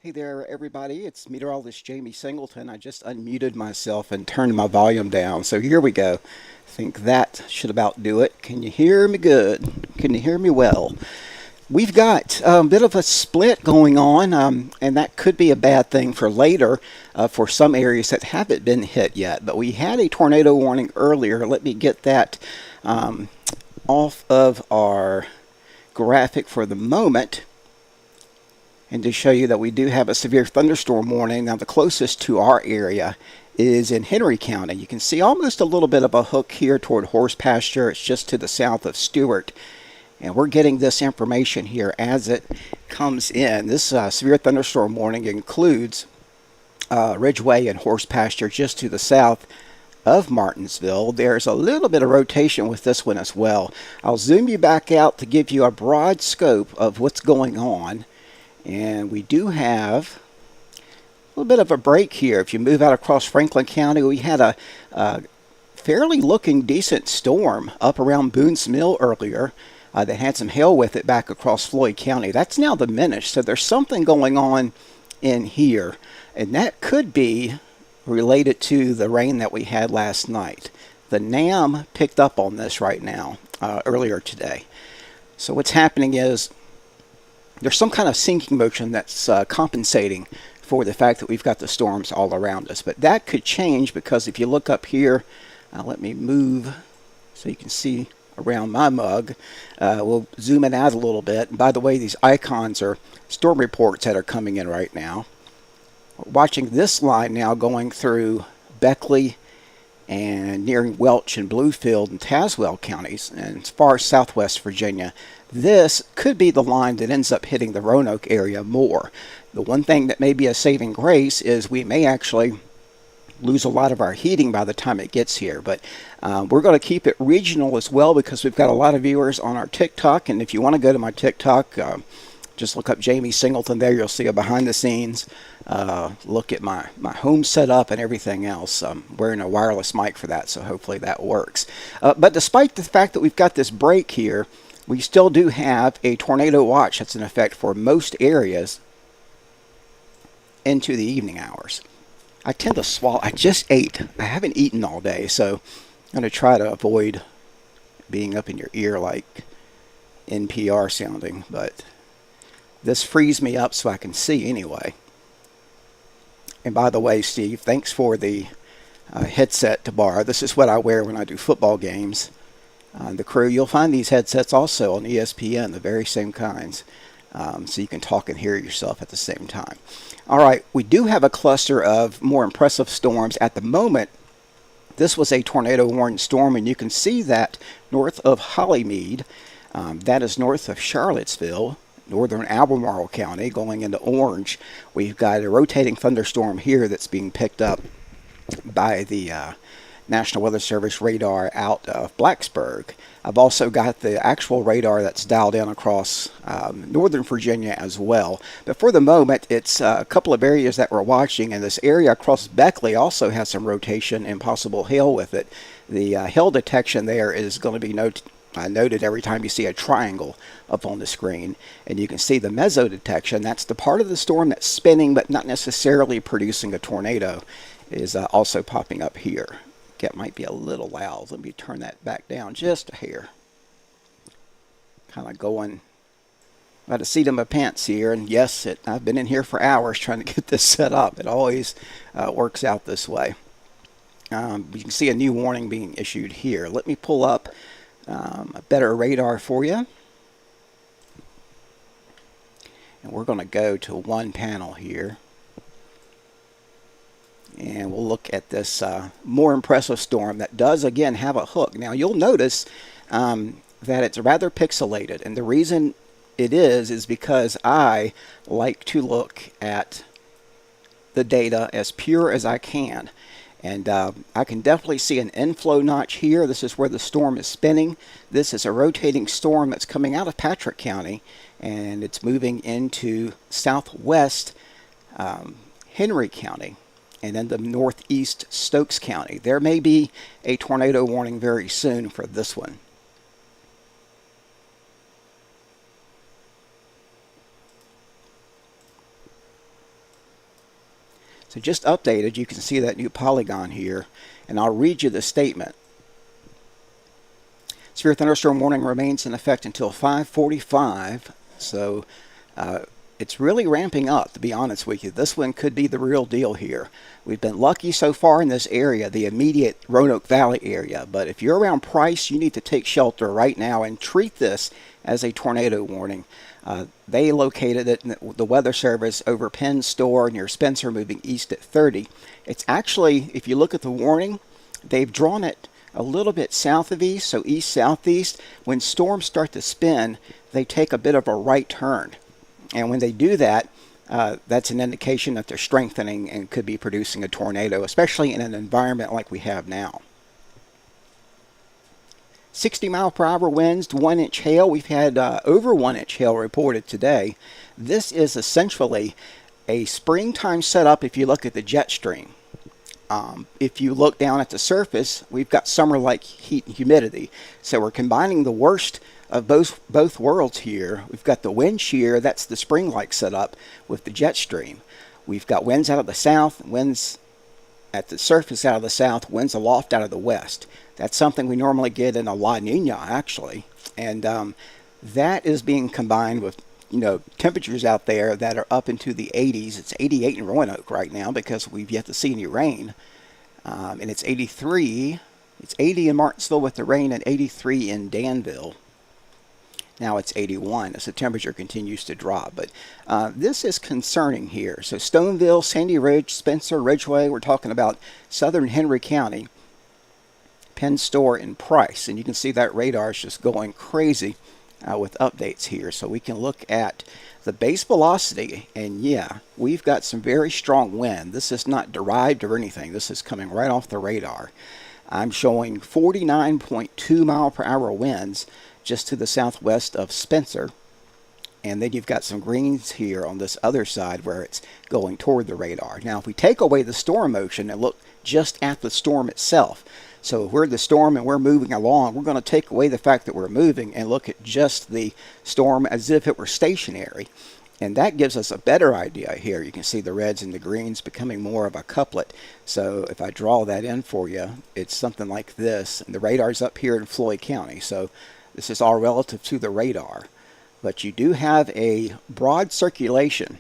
Hey there, everybody. It's meteorologist Jamie Singleton. I just unmuted myself and turned my volume down. So here we go. I think that should about do it. Can you hear me good? Can you hear me well? We've got a bit of a split going on, and that could be a bad thing for later for some areas that haven't been hit yet. But we had a tornado warning earlier. Let me get that um, off of our graphic for the moment, and to show you that we do have a severe thunderstorm warning. Now, the closest to our area is in Henry County. You can see almost a little bit of a hook here toward horse pasture. It's just to the south of Stewart. And we're getting this information here as it comes in. This severe thunderstorm warning includes Ridgeway and horse pasture just to the south of Martinsville. There's a little bit of rotation with this one as well. I'll zoom you back out to give you a broad scope of what's going on. And we do have a little bit of a break here. If you move out across Franklin County, we had a fairly looking decent storm up around Boone's Mill earlier that had some hail with it back across Floyd County. That's now diminished, so there's something going on in here, and that could be related to the rain that we had last night. The NAM picked up on this right now earlier today. So what's happening is there's some kind of sinking motion that's compensating for the fact that we've got the storms all around us. But that could change, because if you look up here, let me move so you can see around my mug. We'll zoom it out a little bit. And by the way, these icons are storm reports that are coming in right now. We're watching this line now going through Beckley and nearing Welch and Bluefield and Tazewell counties and as far as southwest Virginia. This could be the line that ends up hitting the Roanoke area more. The one thing that may be a saving grace is we may actually lose a lot of our heating by the time it gets here. But we're going to keep it regional as well, because we've got a lot of viewers on our TikTok. And if you want to go to my TikTok, just look up Jamie Singleton there. You'll see a behind the scenes look at my home setup and everything else. I'm wearing a wireless mic for that, so hopefully that works. But despite the fact that we've got this break here, we still do have a tornado watch that's in effect for most areas into the evening hours. I tend to swallow. I just ate. I haven't eaten all day, so I'm going to try to avoid being up in your ear like NPR sounding, but this frees me up so I can see anyway. And by the way, Steve, thanks for the headset to borrow. This is what I wear when I do football games. The crew, you'll find these headsets also on ESPN, the very same kinds, so you can talk and hear yourself at the same time. All right, we do have a cluster of more impressive storms at the moment. This was a tornado warning storm, and you can see that north of Hollymead. That is north of Charlottesville, northern Albemarle County, going into Orange. We've got a rotating thunderstorm here that's being picked up by the National Weather Service radar out of Blacksburg. I've also got the actual radar that's dialed in across northern Virginia as well. But for the moment, it's a couple of areas that we're watching, and this area across Beckley also has some rotation and possible hail with it. The hail detection there is going to be noted every time you see a triangle up on the screen. And you can see the meso detection. That's the part of the storm that's spinning but not necessarily producing a tornado, is also popping up here. It might be a little loud. Let me turn that back down just a hair. Kind of going by the seat of my pants here. And yes, I've been in here for hours trying to get this set up. It always works out this way. You can see a new warning being issued here. Let me pull up a better radar for you. And we're going to go to one panel here. And we'll look at this more impressive storm that does, again, have a hook. Now, you'll notice that it's rather pixelated. And the reason it is because I like to look at the data as pure as I can. And I can definitely see an inflow notch here. This is where the storm is spinning. This is a rotating storm that's coming out of Patrick County, and it's moving into southwest Henry County and then the northeast Stokes County. There may be a tornado warning very soon for this one. So just updated, you can see that new polygon here, and I'll read you the statement. Severe thunderstorm warning remains in effect until 5:45. So it's really ramping up, to be honest with you. This one could be the real deal here. We've been lucky so far in this area, the immediate Roanoke Valley area. But if you're around Price, you need to take shelter right now and treat this as a tornado warning. They located it in the Weather Service over Penn Store near Spencer, moving east at 30. It's actually, if you look at the warning, they've drawn it a little bit south of east, so east-southeast. When storms start to spin, they take a bit of a right turn. And when they do that, that's an indication that they're strengthening and could be producing a tornado, especially in an environment like we have now. 60-mile-per-hour winds to 1-inch hail. We've had over 1-inch hail reported today. This is essentially a springtime setup if you look at the jet stream. If you look down at the surface, we've got summer-like heat and humidity. So we're combining the worst of both worlds here. We've got the wind shear, that's the spring-like setup, with the jet stream. We've got winds out of the south, winds at the surface out of the south, winds aloft out of the west. That's something we normally get in a La Nina, actually. And that is being combined with, temperatures out there that are up into the 80s. It's 88 in Roanoke right now because we've yet to see any rain. And it's 83. It's 80 in Martinsville with the rain and 83 in Danville. Now it's 81 as the temperature continues to drop. But this is concerning here. So Stoneville, Sandy Ridge, Spencer, Ridgeway, we're talking about southern Henry County, Penn Store, and Price. And you can see that radar is just going crazy with updates here. So we can look at the base velocity, and yeah, we've got some very strong wind. This is not derived or anything. This is coming right off the radar. I'm showing 49.2 mile per hour winds just to the southwest of Spencer. And then you've got some greens here on this other side where it's going toward the radar. Now, if we take away the storm motion and look just at the storm itself, so if we're the storm and we're moving along, we're going to take away the fact that we're moving and look at just the storm as if it were stationary. And that gives us a better idea here. You can see the reds and the greens becoming more of a couplet. So if I draw that in for you, it's something like this. And the radar's up here in Floyd County. So this is all relative to the radar. But you do have a broad circulation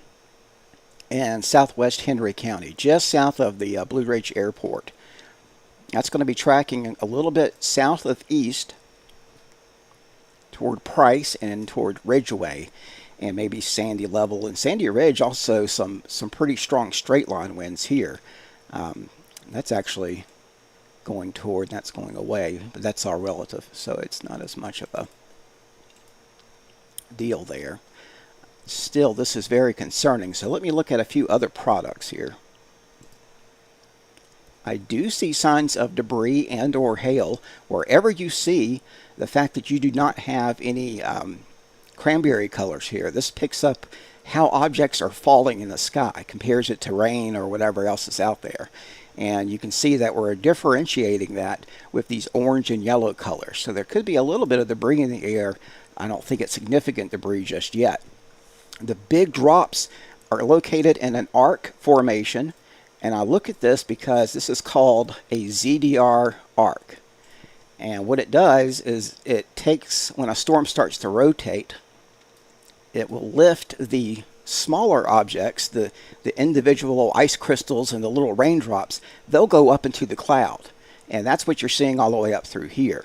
in southwest Henry County, just south of the Blue Ridge Airport. That's going to be tracking a little bit south of east toward Price and toward Ridgeway and maybe Sandy Level. And Sandy Ridge also some pretty strong straight line winds here. That's actually going toward, that's going away, but that's all relative, so it's not as much of a deal there. Still, this is very concerning. So let me look at a few other products here. I do see signs of debris and or hail wherever you see the fact that you do not have any cranberry colors here. This picks up how objects are falling in the sky, compares it to rain or whatever else is out there. And you can see that we're differentiating that with these orange and yellow colors. So there could be a little bit of debris in the air. I don't think it's significant debris just yet. The big drops are located in an arc formation. And I look at this because this is called a ZDR arc. And what it does is it takes, when a storm starts to rotate, it will lift the smaller objects, the individual ice crystals and the little raindrops. They'll go up into the cloud. And that's what you're seeing all the way up through here.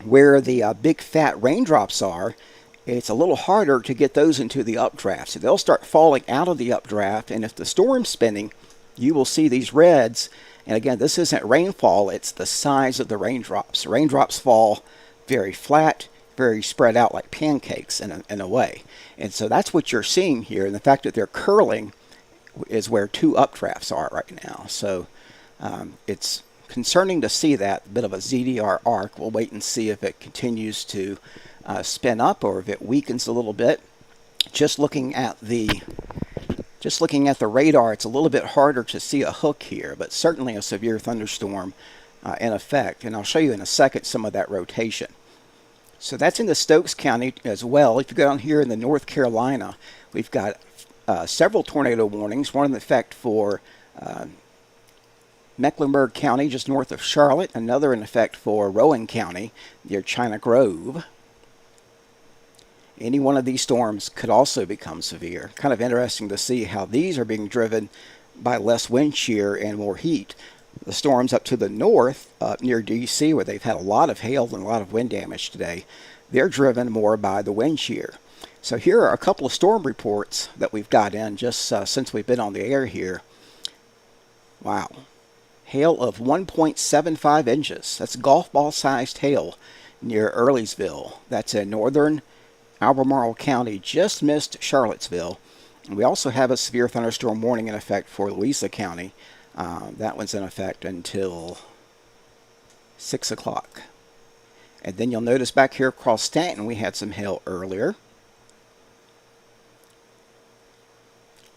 Where the big fat raindrops are, it's a little harder to get those into the updraft. So they'll start falling out of the updraft. And if the storm's spinning, you will see these reds. And again, this isn't rainfall, it's the size of the raindrops. Raindrops fall very flat, very spread out like pancakes in a way. And so that's what you're seeing here. And the fact that they're curling is where two updrafts are right now. So it's concerning to see that, a bit of a ZDR arc. We'll wait and see if it continues to spin up or if it weakens a little bit. Just looking at the radar, it's a little bit harder to see a hook here, but certainly a severe thunderstorm in effect. And I'll show you in a second some of that rotation. So that's in the Stokes County as well. If you go down here in the North Carolina, we've got several tornado warnings, one in effect for Mecklenburg County, just north of Charlotte, another in effect for Rowan County near China Grove. Any one of these storms could also become severe. Kind of interesting to see how these are being driven by less wind shear and more heat. The storms up to the north, near D.C., where they've had a lot of hail and a lot of wind damage today, they're driven more by the wind shear. So here are a couple of storm reports that we've got in just since we've been on the air here. Wow. Hail of 1.75 inches. That's golf ball sized hail near Earlysville. That's in northern Albemarle County, just missed Charlottesville. And we also have a severe thunderstorm warning in effect for Louisa County. That one's in effect until 6 o'clock. And then you'll notice back here across Stanton we had some hail earlier.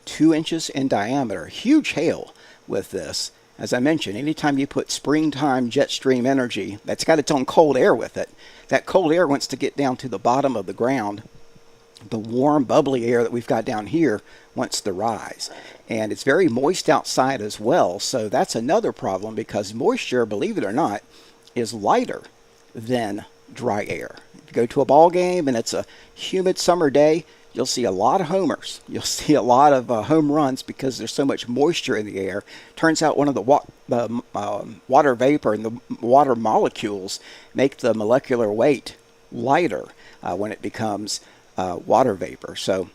2 inches in diameter. Huge hail with this. As I mentioned, anytime you put springtime jet stream energy, that's got its own cold air with it. That cold air wants to get down to the bottom of the ground. The warm, bubbly air that we've got down here wants to rise. And it's very moist outside as well, so that's another problem because moisture, believe it or not, is lighter than dry air. If you go to a ball game and it's a humid summer day, you'll see a lot of homers. You'll see a lot of home runs because there's so much moisture in the air. Turns out one of the water vapor and the water molecules make the molecular weight lighter when it becomes water vapor. So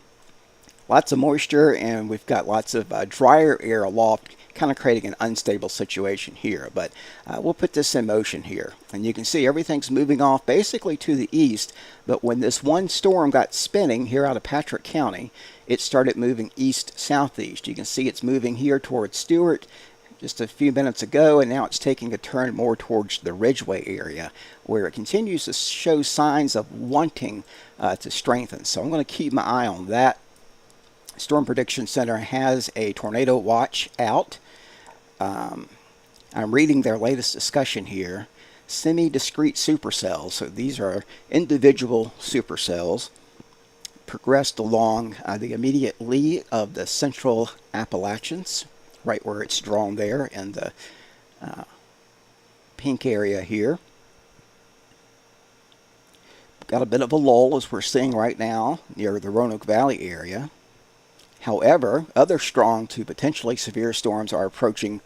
lots of moisture, and we've got lots of drier air aloft, kind of creating an unstable situation here. But we'll put this in motion here, and you can see everything's moving off basically to the east. But when this one storm got spinning here out of Patrick County, it started moving east-southeast. You can see it's moving here towards Stewart just a few minutes ago, and now it's taking a turn more towards the Ridgeway area, where it continues to show signs of wanting to strengthen. So I'm going to keep my eye on that. Storm Prediction Center has a tornado watch out. I'm reading their latest discussion here. Semi-discrete supercells, so these are individual supercells, progressed along the immediate lee of the central Appalachians, right where it's drawn there in the pink area here. Got a bit of a lull, as we're seeing right now, near the Roanoke Valley area. However, other strong to potentially severe storms are approaching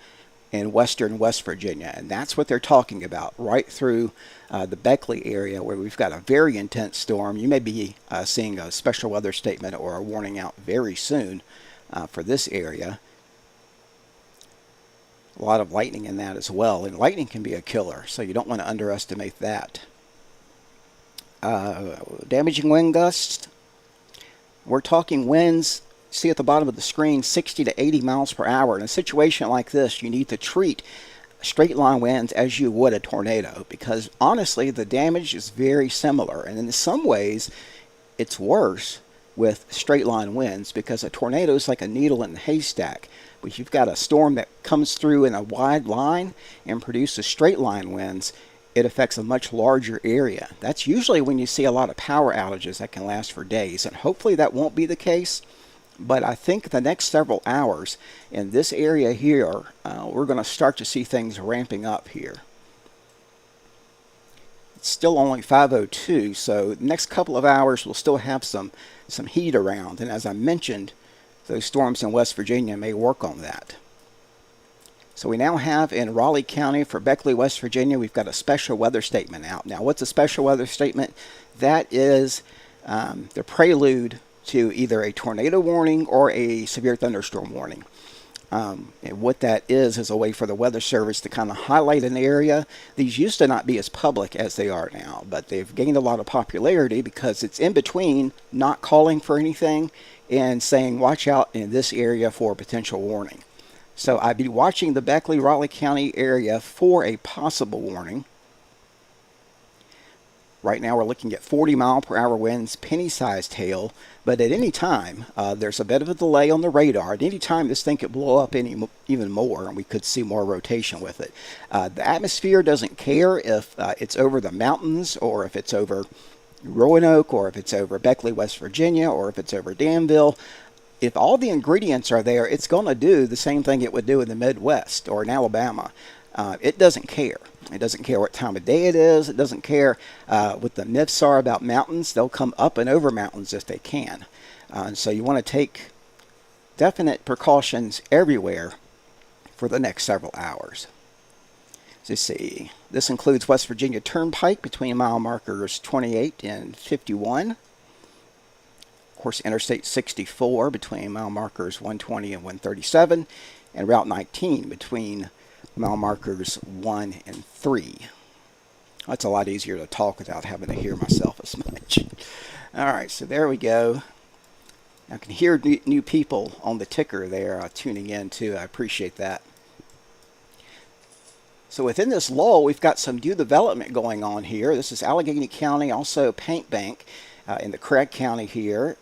in western West Virginia, and that's what they're talking about, right through the Beckley area, where we've got a very intense storm. You may be seeing a special weather statement or a warning out very soon for this area. A lot of lightning in that as well, and lightning can be a killer, so you don't want to underestimate that. Damaging wind gusts. We're talking winds, see at the bottom of the screen, 60 to 80 miles per hour. In a situation like this, you need to treat straight line winds as you would a tornado, because honestly the damage is very similar, and in some ways it's worse with straight line winds because a tornado is like a needle in the haystack. But you've got a storm that comes through in a wide line and produces straight line winds. It affects a much larger area. That's usually when you see a lot of power outages that can last for days, and hopefully that won't be the case. But I think the next several hours in this area here, we're going to start to see things ramping up here. It's still only 5:02, so the next couple of hours we'll still have some heat around. And as I mentioned, those storms in West Virginia may work on that. So we now have in Raleigh County for Beckley, West Virginia, we've got a special weather statement out. Now, what's a special weather statement? That is the prelude to either a tornado warning or a severe thunderstorm warning. And what that is a way for the Weather Service to kind of highlight an area. These used to not be as public as they are now, but they've gained a lot of popularity because it's in between not calling for anything and saying, watch out in this area for potential warning. So I'd be watching the Beckley, Raleigh County area for a possible warning. Right now we're looking at 40-mile-per-hour winds, penny-sized hail, but at any time there's a bit of a delay on the radar. At any time this thing could blow up even more, and we could see more rotation with it. The atmosphere doesn't care if it's over the mountains or if it's over Roanoke or if it's over Beckley, West Virginia, or if it's over Danville. if all the ingredients are there, it's going to do the same thing it would do in the Midwest or in Alabama. It doesn't care. It doesn't care what time of day it is. It doesn't care what the myths are about mountains. They'll come up and over mountains if they can. And so you want to take definite precautions everywhere for the next several hours. Let's see. This includes West Virginia Turnpike between mile markers 28 and 51. Of course, Interstate 64 between mile markers 120 and 137. And Route 19 between mile markers 1 and 3. That's a lot easier to talk without having to hear myself as much. All right, so there we go. I can hear new people on the ticker there tuning in too. I appreciate that. So within this lull, we've got some new development going on here. This is Allegheny County, also Paint Bank in the Craig County here.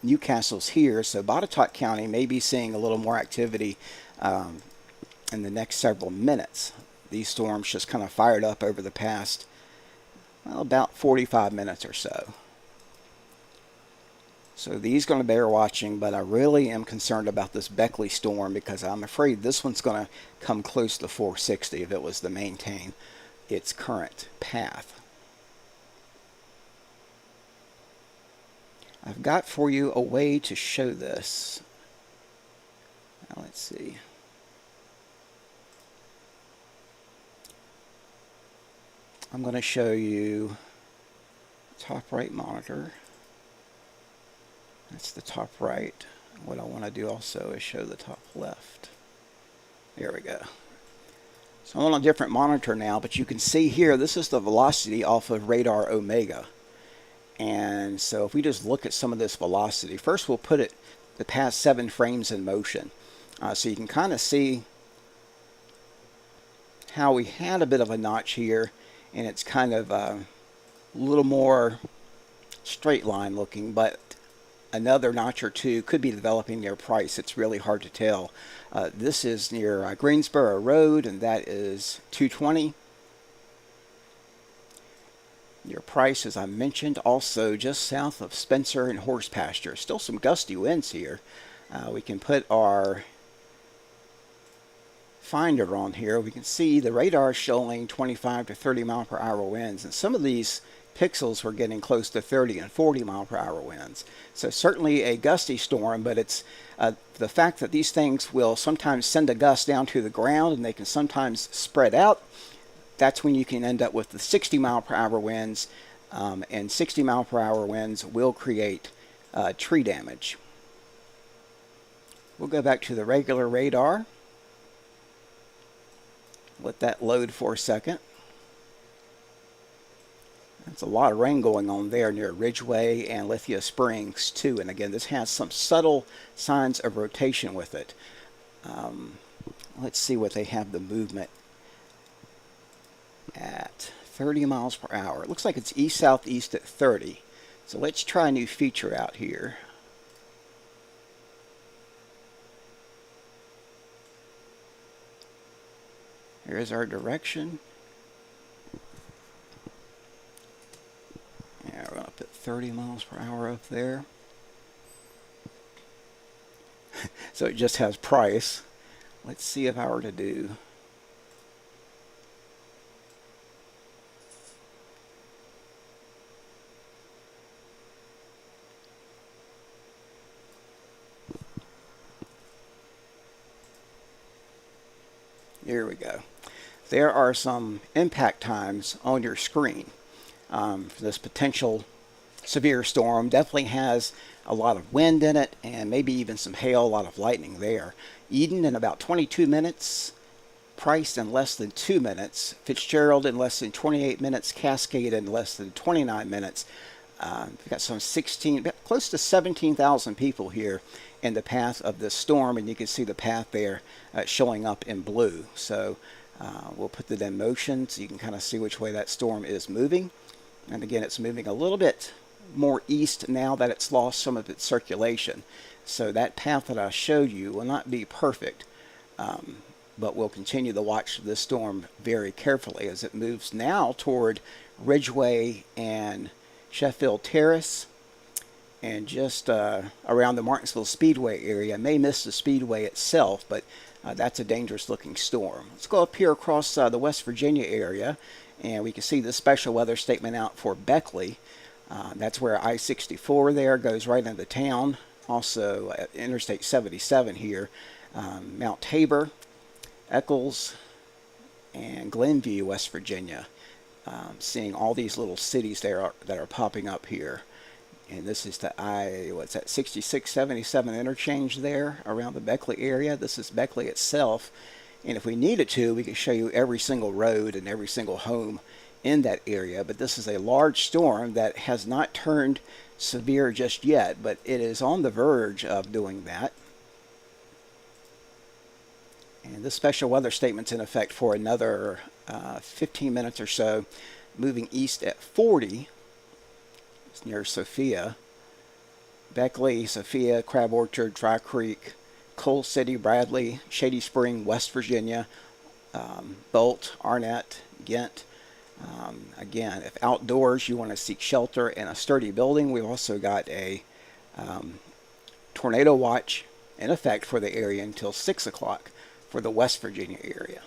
Newcastle's here, so Botetourt County may be seeing a little more activity in the next several minutes. These storms just kind of fired up over the past, well, about 45 minutes or so. So these going to bear watching, but I really am concerned about this Beckley storm because I'm afraid this one's going to come close to 460 if it was to maintain its current path. I've got for you a way to show this. Now let's see. I'm going to show you top right monitor. That's the top right. What I want to do also is show the top left. There we go. So I'm on a different monitor now, but you can see here, this is the velocity off of radar Omega. And so if we just look at some of this velocity, first we'll put it the past 7 frames in motion. So you can kind of see how we had a bit of a notch here, and it's kind of a little more straight line looking, but another notch or two could be developing near Price. It's really hard to tell. This is near Greensboro Road, and that is 220. Near Price, as I mentioned, also just south of Spencer and Horse Pasture. Still some gusty winds here. We can put our finder on here. We can see the radar showing 25 to 30 mile per hour winds, and some of these pixels were getting close to 30 and 40 mile per hour winds. So certainly a gusty storm, but it's the fact that these things will sometimes send a gust down to the ground and they can sometimes spread out. That's when you can end up with the 60 mile per hour winds, and 60 mile per hour winds will create tree damage. We'll go back to the regular radar. Let that load for a second. There's a lot of rain going on there near Ridgeway and Lithia Springs too. And again, this has some subtle signs of rotation with it. Let's see what they have the movement at 30 miles per hour. It looks like it's east-southeast at 30. So let's try a new feature out here. Here's our direction. Yeah, we're going to put 30 miles per hour up there. So it just has Price. Let's see if I were to do here we go. There are some impact times on your screen. This potential severe storm definitely has a lot of wind in it and maybe even some hail, a lot of lightning there. Eden in about 22 minutes, Price in less than 2 minutes, Fitzgerald in less than 28 minutes, Cascade in less than 29 minutes. We've got some close to 17,000 people here in the path of this storm, and you can see the path there showing up in blue. So we'll put that in motion so you can kind of see which way that storm is moving. And again, it's moving a little bit more east now that it's lost some of its circulation. So that path that I showed you will not be perfect, but we'll continue to watch this storm very carefully as it moves now toward Ridgeway and Sheffield Terrace. and just around the Martinsville Speedway area. May miss the Speedway itself, but that's a dangerous looking storm. Let's go up here across the West Virginia area, and we can see the special weather statement out for Beckley. That's where I-64 there goes right into town. Also at Interstate 77 here, Mount Tabor, Eccles, and Glenview, West Virginia. Seeing all these little cities there that are popping up here. And this is the 6677 interchange there around the Beckley area. This is Beckley itself. And if we needed to, we could show you every single road and every single home in that area. But this is a large storm that has not turned severe just yet, but it is on the verge of doing that. And this special weather statement's in effect for another 15 minutes or so, moving east at 40. It's near Sophia, Beckley, Sophia, Crab Orchard, Dry Creek, Coal City, Bradley, Shady Spring, West Virginia, Bolt, Arnett, Ghent. Again, if outdoors you want to seek shelter in a sturdy building, we've also got a tornado watch in effect for the area until 6 o'clock for the West Virginia area.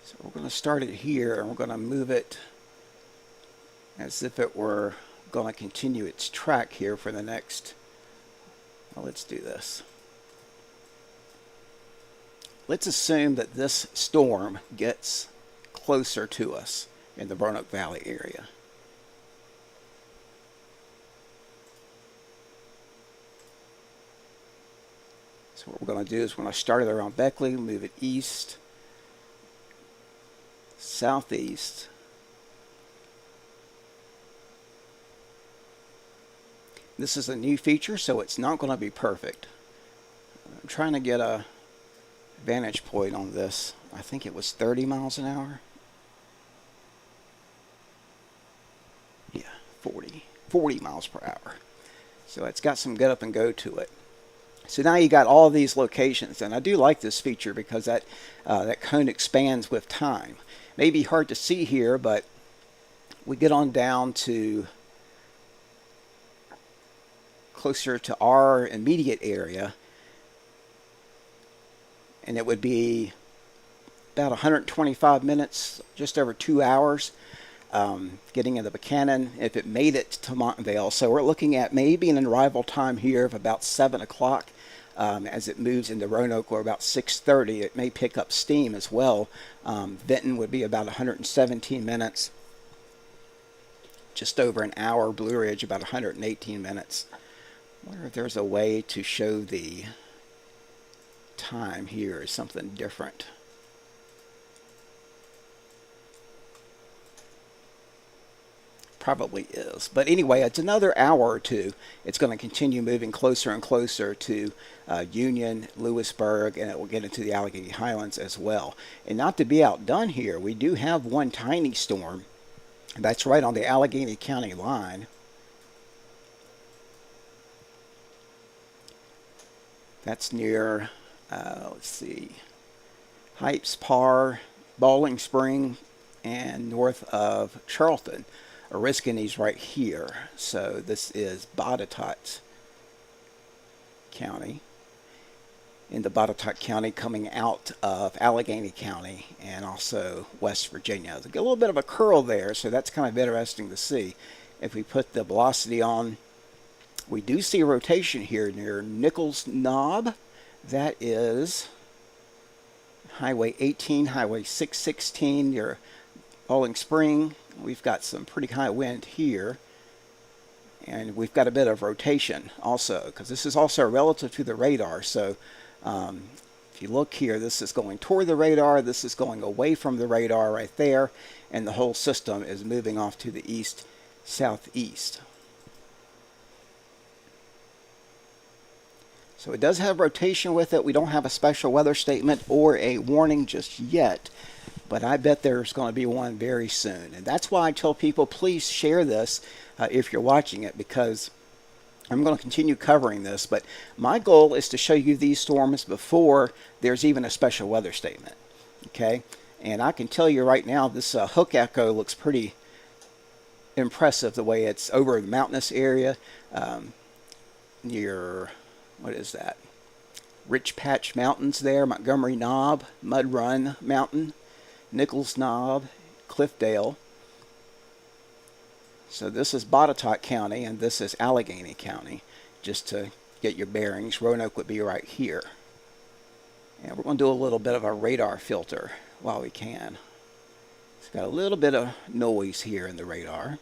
So we're going to start it here, and we're going to move it as if it were going to continue its track here for the next, well, let's do this. Let's assume that this storm gets closer to us in the Roanoke Valley area. So what we're going to do is we're going to start it around Beckley, move it east, southeast, this is a new feature, so it's not going to be perfect. I'm trying to get a vantage point on this. I think it was 30 miles an hour. Yeah, 40 miles per hour. So it's got some get up and go to it. So now you got all of these locations, and I do like this feature because that cone expands with time. May be hard to see here, but we get on down to closer to our immediate area, and it would be about 125 minutes, just over 2 hours, getting into Buchanan if it made it to Montvale. So we're looking at maybe an arrival time here of about 7 o'clock. As it moves into Roanoke, or about 6:30, it may pick up steam as well. Benton would be about 117 minutes, just over an hour. Blue Ridge about 118 minutes. I wonder if there's a way to show the time here as something different. Probably is. But anyway, it's another hour or two. It's going to continue moving closer and closer to Union, Lewisburg, and it will get into the Allegheny Highlands as well. And not to be outdone here, we do have one tiny storm that's right on the Allegheny County line. That's near, let's see, Heights, Parr, Bowling Spring, and north of Charlton. Oriskany's right here. So this is Botetourt County. In the Botetourt County, coming out of Allegheny County and also West Virginia. There's a little bit of a curl there, so that's kind of interesting to see. If we put the velocity on, we do see a rotation here near Nichols Knob. That is Highway 18, Highway 616 near Bowling Spring. We've got some pretty high wind here. And we've got a bit of rotation also, because this is also relative to the radar. So if you look here, this is going toward the radar. This is going away from the radar right there. And the whole system is moving off to the east-southeast. So it does have rotation with it. We don't have a special weather statement or a warning just yet, but I bet there's going to be one very soon. And that's why I tell people, please share this if you're watching it, because I'm going to continue covering this, but my goal is to show you these storms before there's even a special weather statement. Okay, and I can tell you right now, this hook echo looks pretty impressive the way it's over the mountainous area near, what is that? Rich Patch Mountains there, Montgomery Knob, Mud Run Mountain, Nichols Knob, Cliffdale. So this is Botetourt County and this is Allegheny County, just to get your bearings. Roanoke would be right here. And we're going to do a little bit of a radar filter while we can. It's got a little bit of noise here in the radar.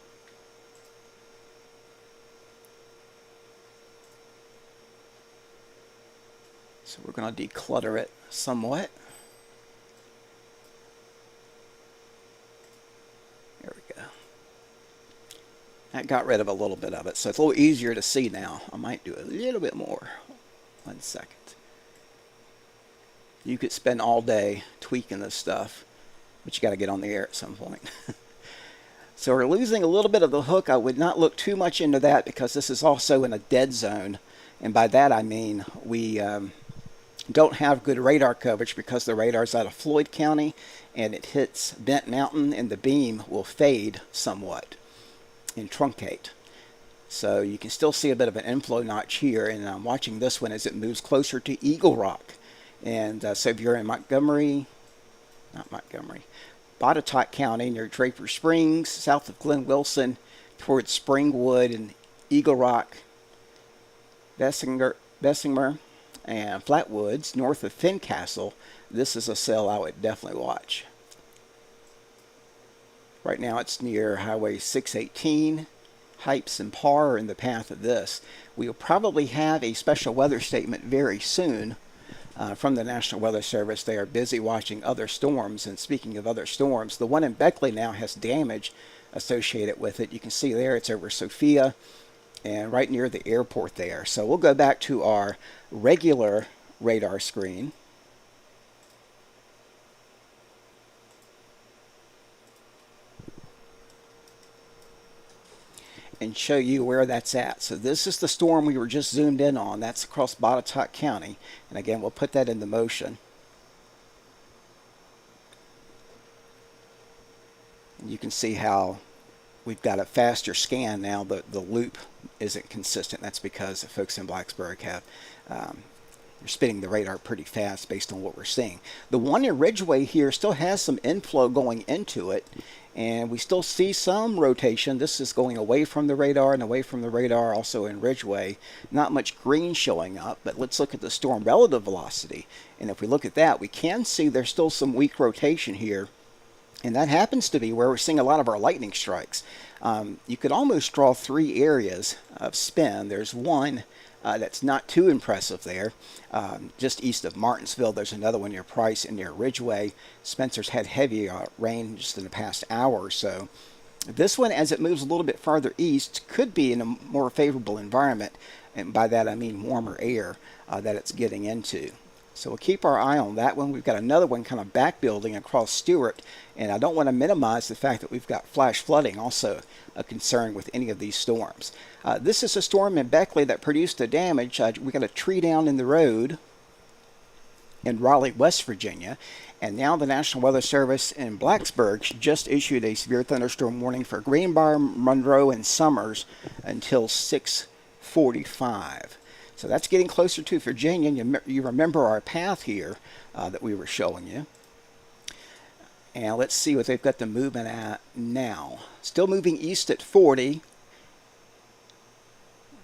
So we're going to declutter it somewhat. There we go. That got rid of a little bit of it, so it's a little easier to see now. I might do a little bit more. 1 second. You could spend all day tweaking this stuff, but you got to get on the air at some point. So we're losing a little bit of the hook. I would not look too much into that because this is also in a dead zone. And by that I mean we don't have good radar coverage because the radar's out of Floyd County and it hits Bent Mountain and the beam will fade somewhat and truncate. So you can still see a bit of an inflow notch here, and I'm watching this one as it moves closer to Eagle Rock. And so if you're in Botetourt County near Draper Springs, south of Glen Wilson, towards Springwood and Eagle Rock, Bessemer, and Flatwoods, north of Fincastle, this is a cell I would definitely watch. Right now it's near Highway 618. Hypes and Parr are in the path of this. We will probably have a special weather statement very soon from the National Weather Service. They are busy watching other storms, and speaking of other storms, the one in Beckley now has damage associated with it. You can see there it's over Sophia and right near the airport there. So we'll go back to our regular radar screen. And show you where that's at. So this is the storm we were just zoomed in on. That's across Botetourt County. And again, we'll put that into motion. And you can see how we've got a faster scan now. The loop isn't consistent. That's because the folks in Blacksburg have they're spinning the radar pretty fast based on what we're seeing. The one in Ridgeway here still has some inflow going into it, and we still see some rotation. This is going away from the radar and away from the radar also in Ridgeway. Not much green showing up, but let's look at the storm relative velocity. And if we look at that, we can see there's still some weak rotation here. And that happens to be where we're seeing a lot of our lightning strikes. You could almost draw three areas of spin. There's one that's not too impressive there. Just east of Martinsville, there's another one near Price and near Ridgeway. Spencer's had heavy rain just in the past hour or so. This one, as it moves a little bit farther east, could be in a more favorable environment. And by that I mean warmer air that it's getting into. So we'll keep our eye on that one. We've got another one kind of back building across Stewart, and I don't want to minimize the fact that we've got flash flooding, also a concern with any of these storms. This is a storm in Beckley that produced the damage. We got a tree down in the road in Raleigh, West Virginia, and now the National Weather Service in Blacksburg just issued a severe thunderstorm warning for Greenbrier, Monroe, and Summers until 6:45. So that's getting closer to Virginia. And you remember our path here that we were showing you. And let's see what they've got the movement at now. Still moving east at 40.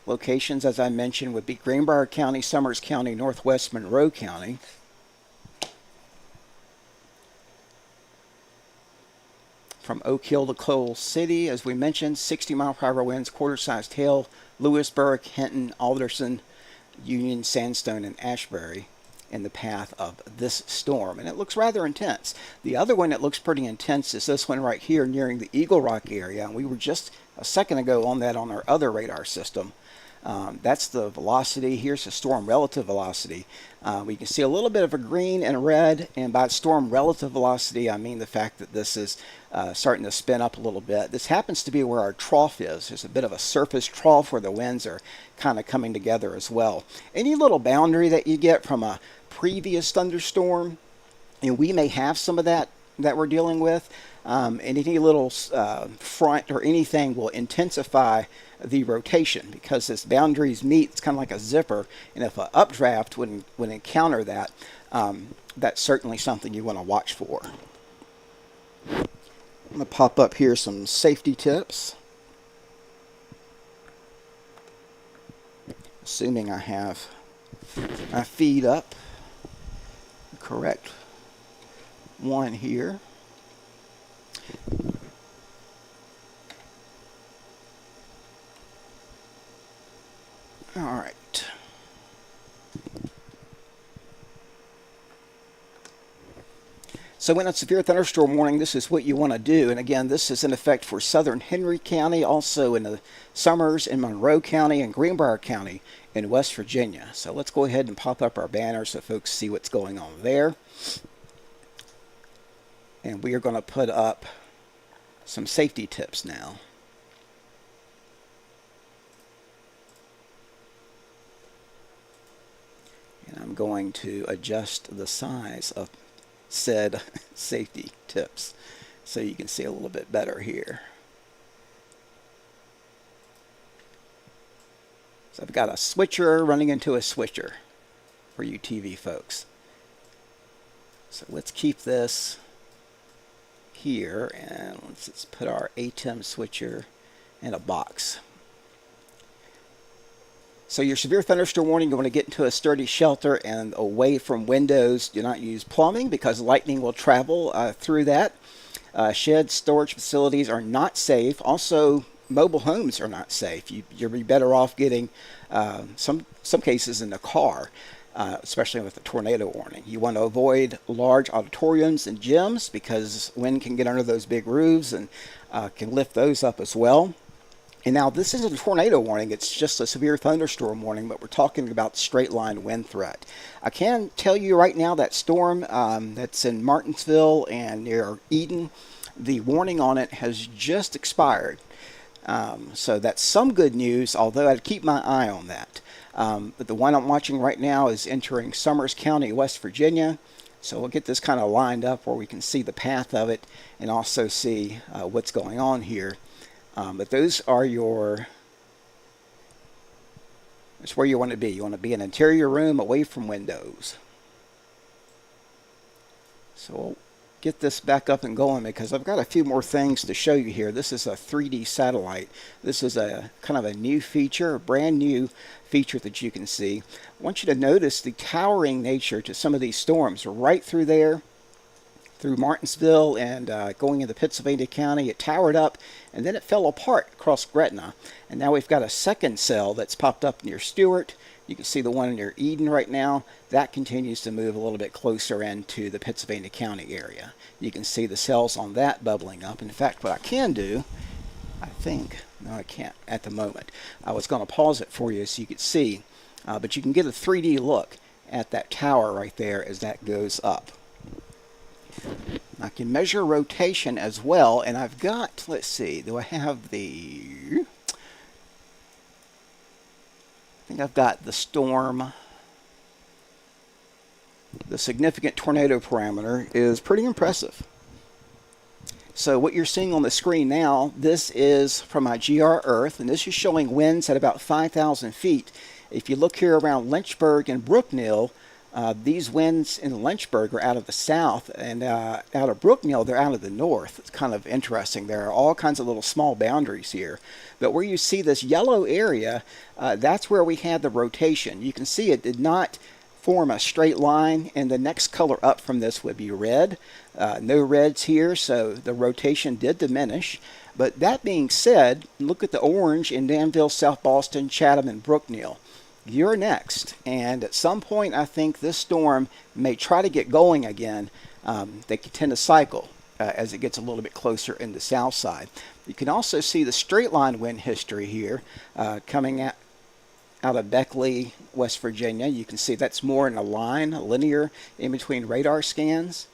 Locations, as I mentioned, would be Greenbrier County, Summers County, Northwest Monroe County. From Oak Hill to Coal City, as we mentioned, 60-mile-per-hour winds, quarter-sized hail, Lewisburg, Hinton, Alderson, Union, Sandstone, and Ashbury in the path of this storm. And it looks rather intense. The other one that looks pretty intense is this one right here nearing the Eagle Rock area. And we were just a second ago on that on our other radar system. That's the velocity. Here's the storm relative velocity. We can see a little bit of a green and a red, and by storm relative velocity, I mean the fact that this is starting to spin up a little bit. This happens to be where our trough is. There's a bit of a surface trough where the winds are kind of coming together as well. Any little boundary that you get from a previous thunderstorm, and we may have some of that we're dealing with, and any little front or anything will intensify the rotation because as boundaries meet, it's kind of like a zipper, and if an updraft would encounter that, that's certainly something you want to watch for. I'm going to pop up here some safety tips. Assuming I have my feed up, correct one here. All right. So in a severe thunderstorm warning, this is what you want to do. And again, this is in effect for southern Henry County, also in the Summers and Monroe County and Greenbrier County in West Virginia. So let's go ahead and pop up our banner so folks see what's going on there. And we are going to put up some safety tips now. And I'm going to adjust the size of said safety tips so you can see a little bit better here. So I've got a switcher running into a switcher for you TV folks. So let's keep this here, and let's put our ATEM switcher in a box. So your severe thunderstorm warning, you want to get into a sturdy shelter and away from windows. Do not use plumbing because lightning will travel through that. Sheds, storage facilities are not safe. Also, mobile homes are not safe. You'll be better off getting some cases in the car. Especially with a tornado warning. You want to avoid large auditoriums and gyms because wind can get under those big roofs and can lift those up as well. And now this isn't a tornado warning, it's just a severe thunderstorm warning, but we're talking about straight line wind threat. I can tell you right now that storm that's in Martinsville and near Eden, the warning on it has just expired. So that's some good news, although I'd keep my eye on that. But the one I'm watching right now is entering Summers County, West Virginia. So we'll get this kind of lined up where we can see the path of it and also see what's going on here. But those are that's where you want to be. You want to be in an interior room away from windows. So we'll get this back up and going because I've got a few more things to show you here. This is a 3D satellite. This is a kind of a new feature, a brand new feature that you can see. I want you to notice the towering nature to some of these storms. Right through there, through Martinsville and going into Pittsylvania County, it towered up and then it fell apart across Gretna. And now we've got a second cell that's popped up near Stewart. You can see the one near Eden right now. That continues to move a little bit closer into the Pittsylvania County area. You can see the cells on that bubbling up. In fact, what I can do, I think, no I can't at the moment. I was going to pause it for you so you could see, but you can get a 3D look at that tower right there as that goes up. I can measure rotation as well, and I've got, let's see, do I have the, I think I've got the storm, the significant tornado parameter is pretty impressive. So what you're seeing on the screen now, this is from my GR Earth, and this is showing winds at about 5,000 feet. If you look here around Lynchburg and Brookneal, these winds in Lynchburg are out of the south, and out of Brookneal, they're out of the north. It's kind of interesting. There are all kinds of little small boundaries here. But where you see this yellow area, that's where we had the rotation. You can see it did not form a straight line, and the next color up from this would be red. No reds here, so the rotation did diminish. But that being said, look at the orange in Danville, South Boston, Chatham, and Brookneal. You're next, and at some point I think this storm may try to get going again. They can tend to cycle as it gets a little bit closer in the south side. You can also see the straight line wind history here coming at out of Beckley, West Virginia. You can see that's more in a line, a linear, in between radar scans.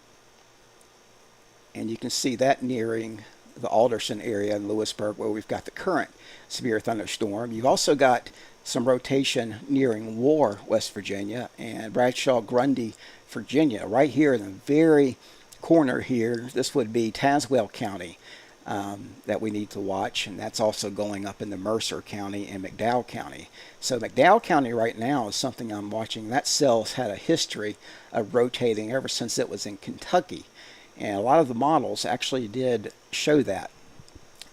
And you can see that nearing the Alderson area in Lewisburg where we've got the current severe thunderstorm. You've also got some rotation nearing War, West Virginia, and Bradshaw, Grundy, Virginia. Right here in the very corner here, this would be Tazewell County that we need to watch, and that's also going up into Mercer County and McDowell County. So McDowell County right now is something I'm watching. That cell's had a history of rotating ever since it was in Kentucky. And a lot of the models actually did show that,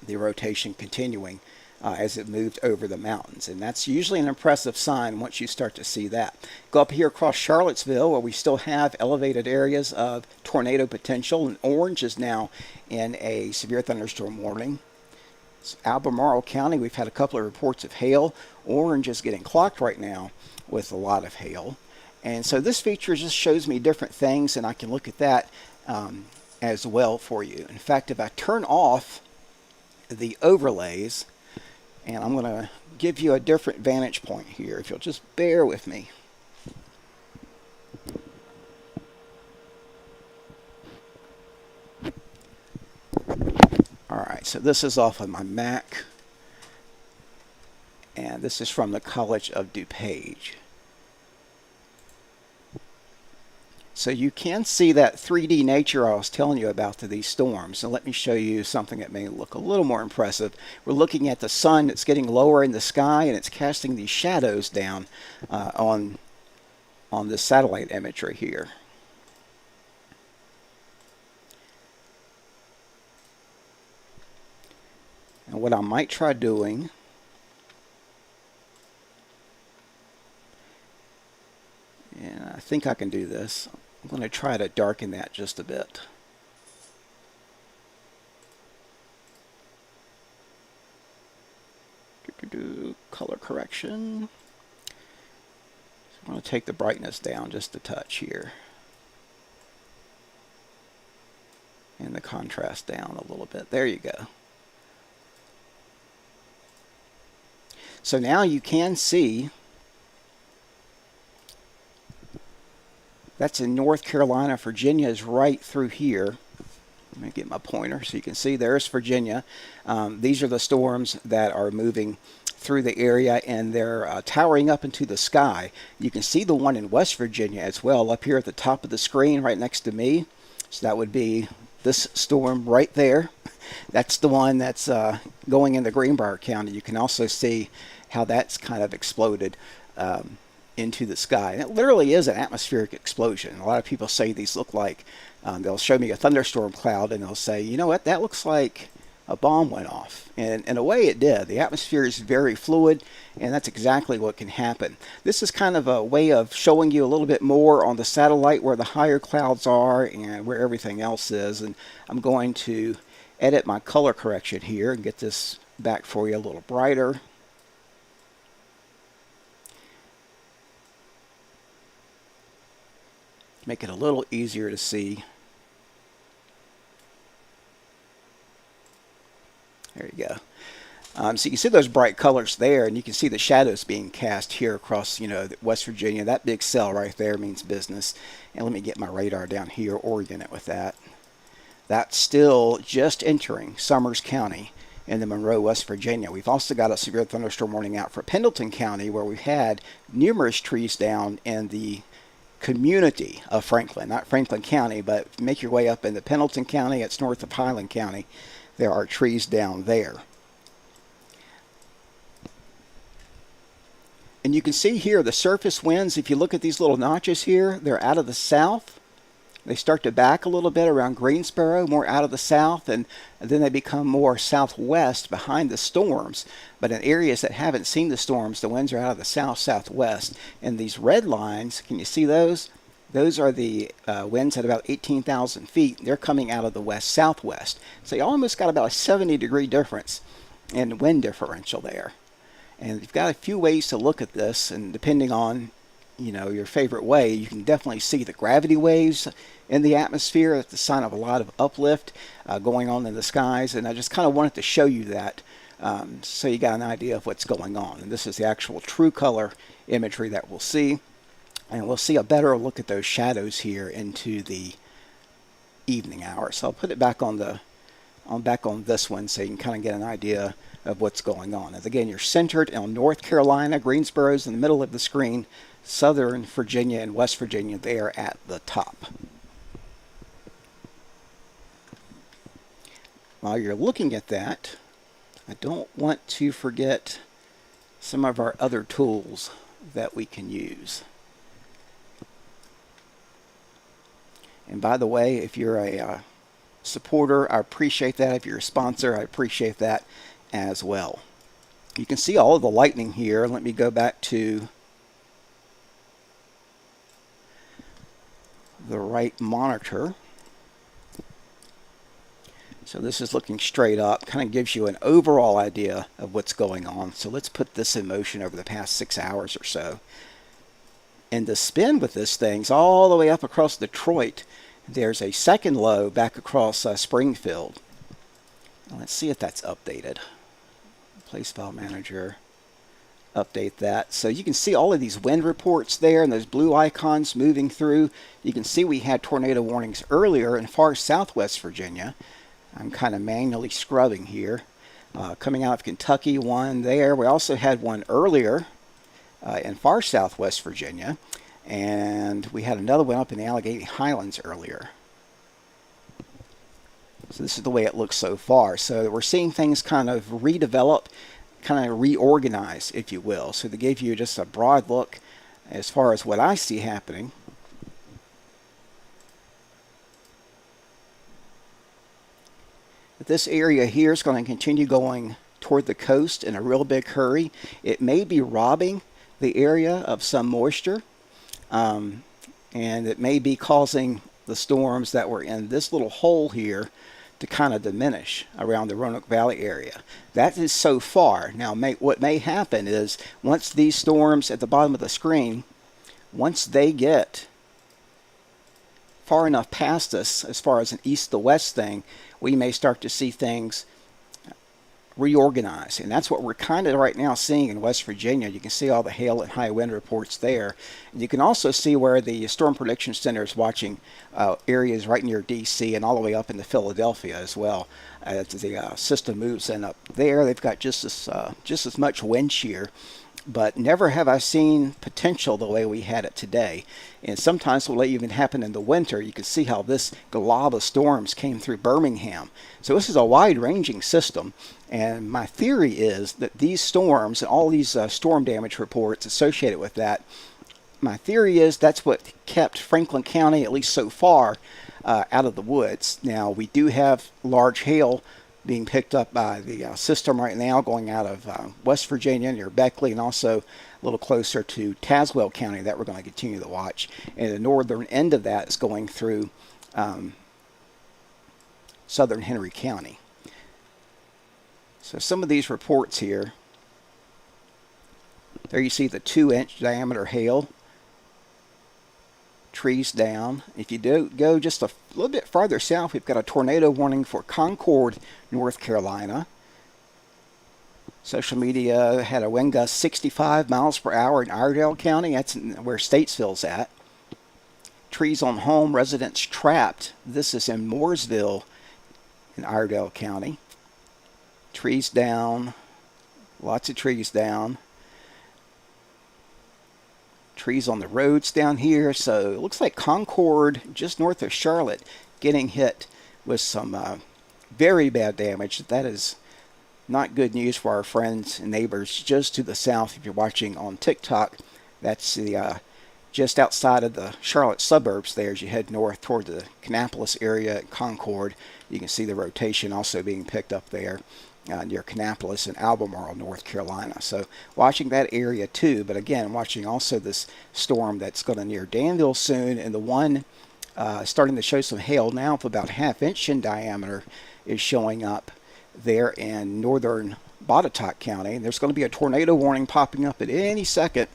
the rotation continuing as it moved over the mountains. And that's usually an impressive sign once you start to see that. Go up here across Charlottesville where we still have elevated areas of tornado potential, and orange is now in a severe thunderstorm warning. It's Albemarle County, we've had a couple of reports of hail. Orange is getting clocked right now with a lot of hail. And so this feature just shows me different things, and I can look at that as well for you. In fact, if I turn off the overlays, and I'm going to give you a different vantage point here, if you'll just bear with me. Alright, so this is off of my Mac, and this is from the College of DuPage. So you can see that 3D nature I was telling you about to these storms. And let me show you something that may look a little more impressive. We're looking at the sun that's getting lower in the sky, and it's casting these shadows down on this satellite imagery here. And what I might try doing, and I think I can do this, I'm going to try to darken that just a bit. Color correction. So I'm going to take the brightness down just a touch here. And the contrast down a little bit. There you go. So now you can see that's in North Carolina. Virginia is right through here. Let me get my pointer so you can see. There's Virginia. These are the storms that are moving through the area, and they're towering up into the sky. You can see the one in West Virginia as well up here at the top of the screen right next to me. So that would be this storm right there. That's the one that's going into Greenbrier County. You can also see how that's kind of exploded into the sky. And it literally is an atmospheric explosion. A lot of people say these look like, they'll show me a thunderstorm cloud and they'll say, you know what, that looks like a bomb went off. And in a way it did. The atmosphere is very fluid, and that's exactly what can happen. This is kind of a way of showing you a little bit more on the satellite where the higher clouds are and where everything else is. And I'm going to edit my color correction here and get this back for you a little brighter. Make it a little easier to see. There you go. So you can see those bright colors there, and you can see the shadows being cast here across, West Virginia. That big cell right there means business. And let me get my radar down here, orient it with that. That's still just entering Summers County in the Monroe, West Virginia. We've also got a severe thunderstorm warning out for Pendleton County, where we've had numerous trees down in the community of Franklin, not Franklin County, but make your way up into Pendleton County. It's north of Highland County. There are trees down there. And you can see here the surface winds, if you look at these little notches here, they're out of the south. They start to back a little bit around Greensboro, more out of the south, and then they become more southwest behind the storms. But in areas that haven't seen the storms, the winds are out of the south-southwest. And these red lines, can you see those? Those are the winds at about 18,000 feet. They're coming out of the west-southwest. So you almost got about a 70-degree difference in wind differential there. And you've got a few ways to look at this, and depending on your favorite way, you can definitely see the gravity waves in the atmosphere. That's a sign of a lot of uplift going on in the skies, and I just kind of wanted to show you that So you got an idea of what's going on. And this is the actual true color imagery that we'll see. And we'll see a better look at those shadows here into the evening hours. So I'll put it back on this one so you can kind of get an idea of what's going on. And again, you're centered on North Carolina. Greensboro's in the middle of the screen. Southern Virginia and West Virginia there at the top. While you're looking at that, I don't want to forget some of our other tools that we can use. And by the way, if you're a supporter, I appreciate that. If you're a sponsor, I appreciate that as well. You can see all of the lightning here. Let me go back to the right monitor. So this is looking straight up, kind of gives you an overall idea of what's going on. So let's put this in motion over the past 6 hours or so. And the spin with this thing's all the way up across Detroit. There's a second low back across Springfield. Let's see if that's updated. Place file manager, update that. So you can see all of these wind reports there and those blue icons moving through. You can see we had tornado warnings earlier in far southwest Virginia. I'm kind of manually scrubbing here. Coming out of Kentucky, one there. We also had one earlier in far southwest Virginia. And we had another one up in the Allegheny Highlands earlier. So this is the way it looks so far. So we're seeing things kind of redevelop, kind of reorganize, if you will. So they gave you just a broad look as far as what I see happening. This area here is going to continue going toward the coast in a real big hurry. It may be robbing the area of some moisture, and it may be causing the storms that were in this little hole here to kind of diminish around the Roanoke Valley area. That is so far. Now, what may happen is once these storms at the bottom of the screen, once they get far enough past us as far as an east to west thing, we may start to see things reorganize. And that's what we're kind of right now seeing in West Virginia. You can see all the hail and high wind reports there. And you can also see where the Storm Prediction Center is watching areas right near D.C. and all the way up into Philadelphia as well. As the system moves in up there, they've got just as much wind shear. But never have I seen potential the way we had it today. And sometimes it will even happen in the winter. You can see how this glob of storms came through Birmingham. So this is a wide-ranging system. And my theory is that these storms and all these storm damage reports associated with that, my theory is that's what kept Franklin County, at least so far, out of the woods. Now, we do have large hail being picked up by the system right now going out of West Virginia near Beckley and also a little closer to Tazewell County that we're going to continue to watch. And the northern end of that is going through southern Henry County. So some of these reports here, there you see the 2-inch diameter hail. Trees down. If you do go just a little bit farther south, we've got a tornado warning for Concord, North Carolina. Social media had a wind gust 65 miles per hour in Iredell County. That's where Statesville's at. Trees on home, residents trapped. This is in Mooresville in Iredell County. Trees down. Lots of trees down. Trees on the roads down here. So it looks like Concord, just north of Charlotte, getting hit with some very bad damage. That is not good news for our friends and neighbors just to the south. If you're watching on TikTok, that's the just outside of the Charlotte suburbs there as you head north toward the Kannapolis area at Concord. You can see the rotation also being picked up there near Kannapolis and Albemarle, North Carolina. So watching that area too, but again, watching also this storm that's going to near Danville soon, and the one starting to show some hail now of about ½ inch in diameter is showing up there in northern Botetourt County. And there's going to be a tornado warning popping up at any second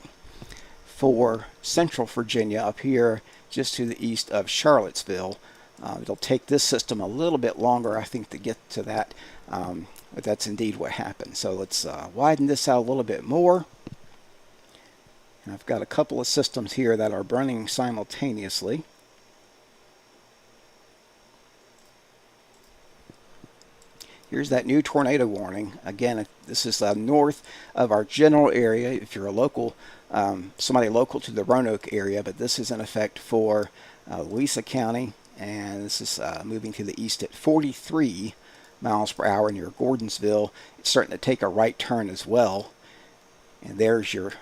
for central Virginia up here just to the east of Charlottesville. It'll take this system a little bit longer, I think, to get to that But that's indeed what happened. So let's widen this out a little bit more. And I've got a couple of systems here that are running simultaneously. Here's that new tornado warning. Again, this is north of our general area. If you're a local, somebody local to the Roanoke area, but this is in effect for Louisa County, and this is moving to the east at 43 miles per hour near Gordonsville. It's starting to take a right turn as well, and there's your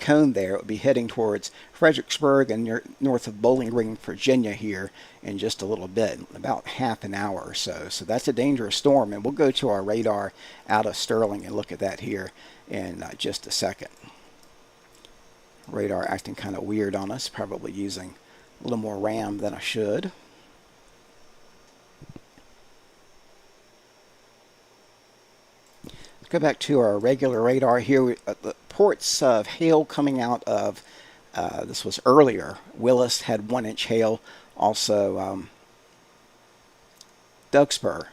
cone there. It would be heading towards Fredericksburg and north of Bowling Green, Virginia here in just a little bit, about half an hour or so. So that's a dangerous storm, and we'll go to our radar out of Sterling and look at that here in just a second. Radar acting kind of weird on us, probably using a little more RAM than I should. Let's go back to our regular radar here. The reports of hail coming out of, this was earlier, Willis had 1-inch hail. Also, Dougspur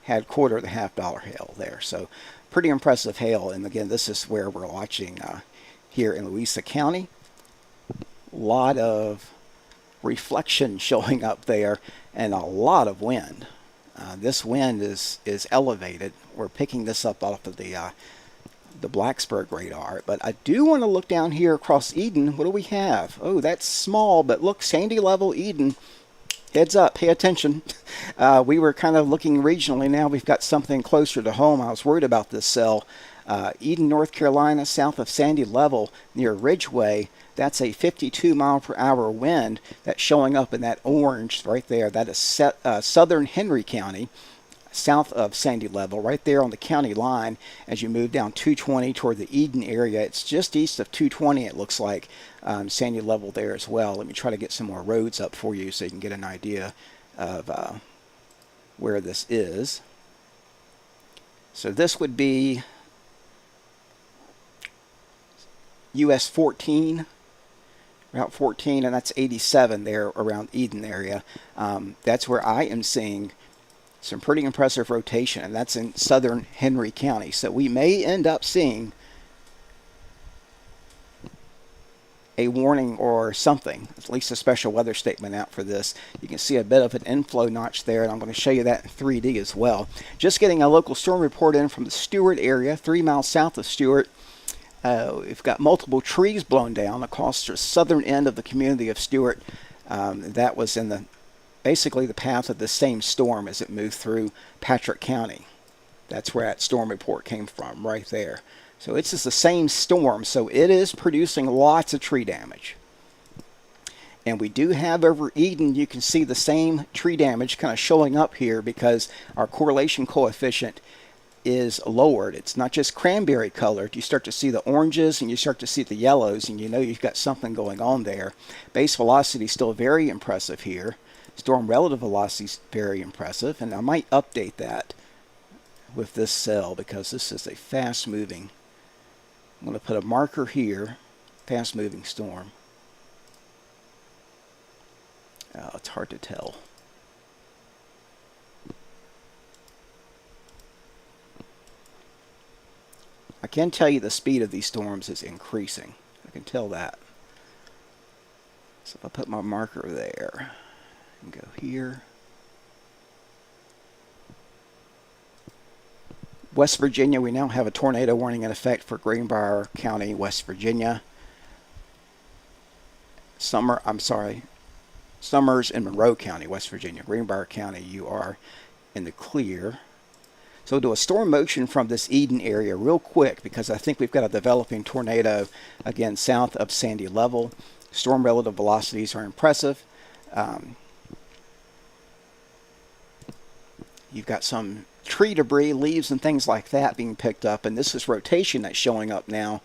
had quarter to $half hail there. So pretty impressive hail. And again, this is where we're watching here in Louisa County. A lot of reflection showing up there and a lot of wind. This wind is elevated. We're picking this up off of the Blacksburg radar. But I do want to look down here across Eden. What do we have? Oh, that's small, but look, Sandy Level, Eden. Heads up, pay attention. We were kind of looking regionally. Now we've got something closer to home. I was worried about this cell. Eden, North Carolina, south of Sandy Level near Ridgeway. That's a 52 mile per hour wind that's showing up in that orange right there. That is southern Henry County, south of Sandy Level, right there on the county line. As you move down 220 toward the Eden area, it's just east of 220, it looks like. Sandy Level there as well. Let me try to get some more roads up for you so you can get an idea of where this is. So this would be US 14, Route 14, and that's 87 there around Eden area. That's where I am seeing some pretty impressive rotation, and that's in southern Henry County. So we may end up seeing a warning or something, at least a special weather statement out for this. You can see a bit of an inflow notch there, and I'm going to show you that in 3D as well. Just getting a local storm report in from the Stewart area, 3 miles south of Stewart. We've got multiple trees blown down across the southern end of the community of Stewart. That was in basically the path of the same storm as it moved through Patrick County. That's where that storm report came from, right there. So it's just the same storm, so it is producing lots of tree damage. And we do have over Eden, you can see the same tree damage kind of showing up here because our correlation coefficient is lowered. It's not just cranberry colored. You start to see the oranges and you start to see the yellows, and you know you've got something going on there. Base velocity is still very impressive here. Storm relative velocity is very impressive, and I might update that with this cell because this is a fast moving. I'm going to put a marker here, fast moving storm. It's hard to tell. I can tell you the speed of these storms is increasing. I can tell that. So if I put my marker there and go here. West Virginia, we now have a tornado warning in effect for Greenbrier County, West Virginia. Summers in Monroe County, West Virginia. Greenbrier County, you are in the clear. So do a storm motion from this Eden area real quick because I think we've got a developing tornado again south of Sandy Level. Storm relative velocities are impressive. You've got some tree debris, leaves and things like that being picked up, and this is rotation that's showing up now.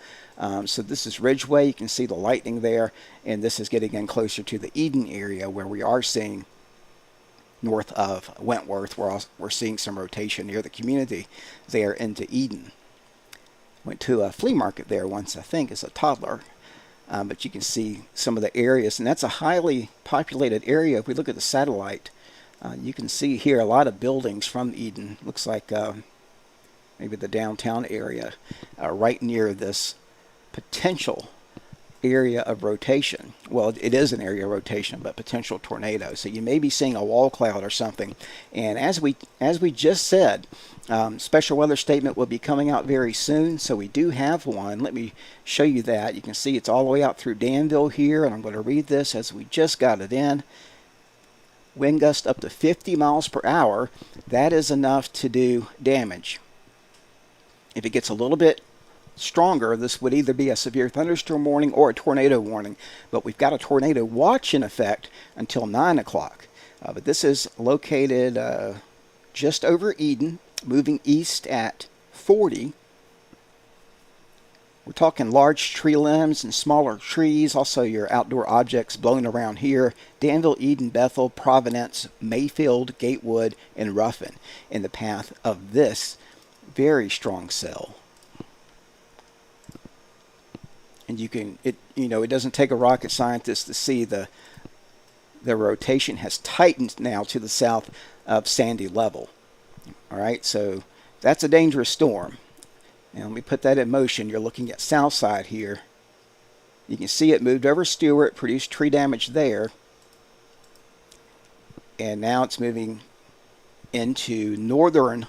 So this is Ridgeway, you can see the lightning there, and this is getting in closer to the Eden area where we are seeing north of Wentworth. We're seeing some rotation near the community there into Eden. Went to a flea market there once, I think, as a toddler. But you can see some of the areas, and that's a highly populated area. If we look at the satellite, you can see here a lot of buildings from Eden. Looks like maybe the downtown area, right near this potential area of rotation. Well, it is an area of rotation, but potential tornado. So you may be seeing a wall cloud or something. And as we just said, special weather statement will be coming out very soon. So we do have one. Let me show you that. You can see it's all the way out through Danville here, and I'm going to read this as we just got it in. Wind gust up to 50 miles per hour. That is enough to do damage. If it gets a little bit stronger, this would either be a severe thunderstorm warning or a tornado warning, but we've got a tornado watch in effect until 9 o'clock. But this is located just over Eden, moving east at 40. We're talking large tree limbs and smaller trees, also your outdoor objects blowing around here. Danville, Eden, Bethel, Providence, Mayfield, Gatewood, and Ruffin in the path of this very strong cell. And it doesn't take a rocket scientist to see the rotation has tightened now to the south of Sandy Level. All right, so that's a dangerous storm. And let me put that in motion. You're looking at south side here. You can see it moved over Stewart, produced tree damage there. And now it's moving into northern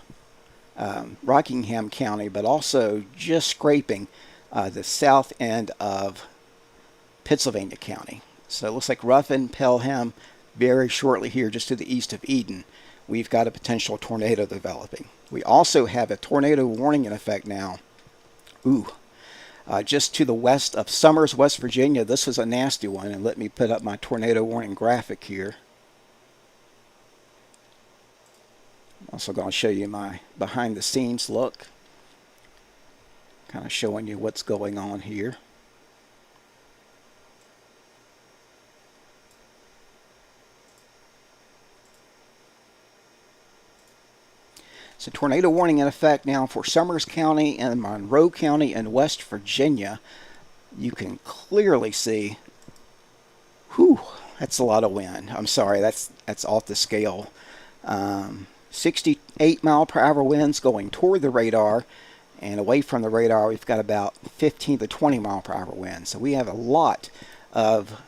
Rockingham County, but also just scraping the south end of Pittsylvania County. So it looks like Ruffin, Pelham, very shortly here just to the east of Eden, we've got a potential tornado developing. We also have a tornado warning in effect now. Just to the west of Summers, West Virginia. This is a nasty one, and let me put up my tornado warning graphic here. I'm also going to show you my behind the scenes look, kind of showing you what's going on here. So tornado warning in effect now for Summers County and Monroe County and West Virginia. You can clearly see, that's a lot of wind. I'm sorry, that's off the scale. 68 mile per hour winds going toward the radar, and away from the radar we've got about 15 to 20 mile per hour winds. So we have a lot of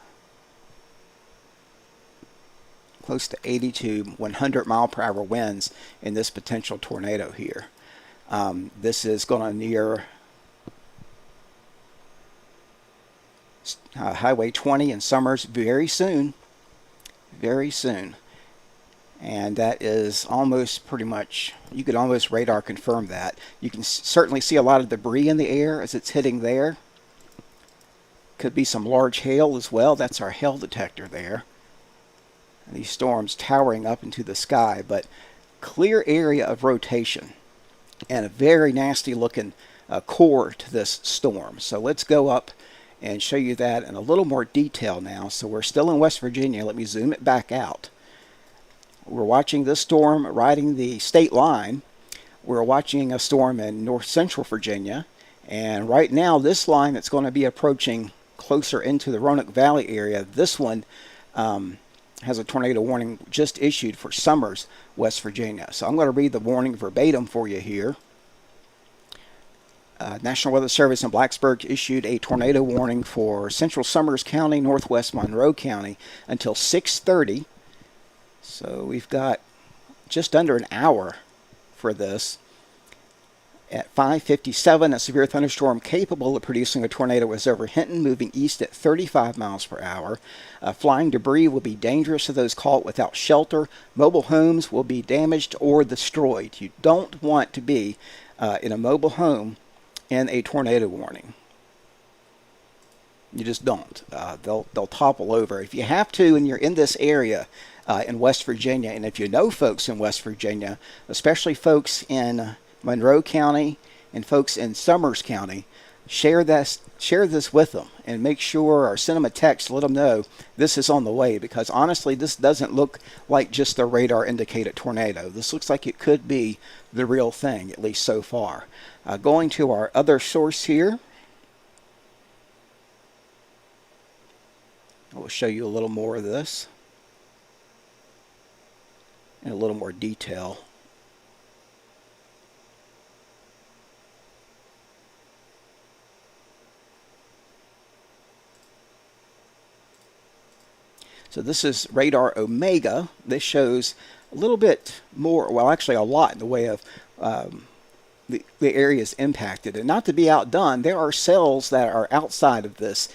close to 80 to 100 mile per hour winds in this potential tornado here. This is going to near Highway 20 in Summers very soon. Very soon. And that is almost pretty much, you could almost radar confirm that. You can certainly see a lot of debris in the air as it's hitting there. Could be some large hail as well. That's our hail detector there. These storms towering up into the sky, but clear area of rotation and a very nasty looking core to this storm. So let's go up and show you that in a little more detail now. So we're still in West Virginia. Let me zoom it back out. We're watching this storm riding the state line. We're watching a storm in north central Virginia, and right now this line that's going to be approaching closer into the Roanoke Valley area, this one has a tornado warning just issued for Summers, West Virginia. So I'm going to read the warning verbatim for you here. National Weather Service in Blacksburg issued a tornado warning for central Summers County, northwest Monroe County until 6:30. So we've got just under an hour for this. At 5:57, a severe thunderstorm capable of producing a tornado was over Hinton, moving east at 35 miles per hour. Flying debris will be dangerous to those caught without shelter. Mobile homes will be damaged or destroyed. You don't want to be in a mobile home in a tornado warning. You just don't. They'll topple over. If you have to and you're in this area in West Virginia, and if you know folks in West Virginia, especially folks in Monroe County and folks in Summers County, share this with them and make sure, or send them a text, let them know this is on the way, because honestly this doesn't look like just a radar indicated tornado. This looks like it could be the real thing, at least so far. Going to our other source here, we'll show you a little more of this in a little more detail. So this is radar Omega. This shows a little bit more, well, actually a lot in the way of the areas impacted. And not to be outdone, there are cells that are outside of this,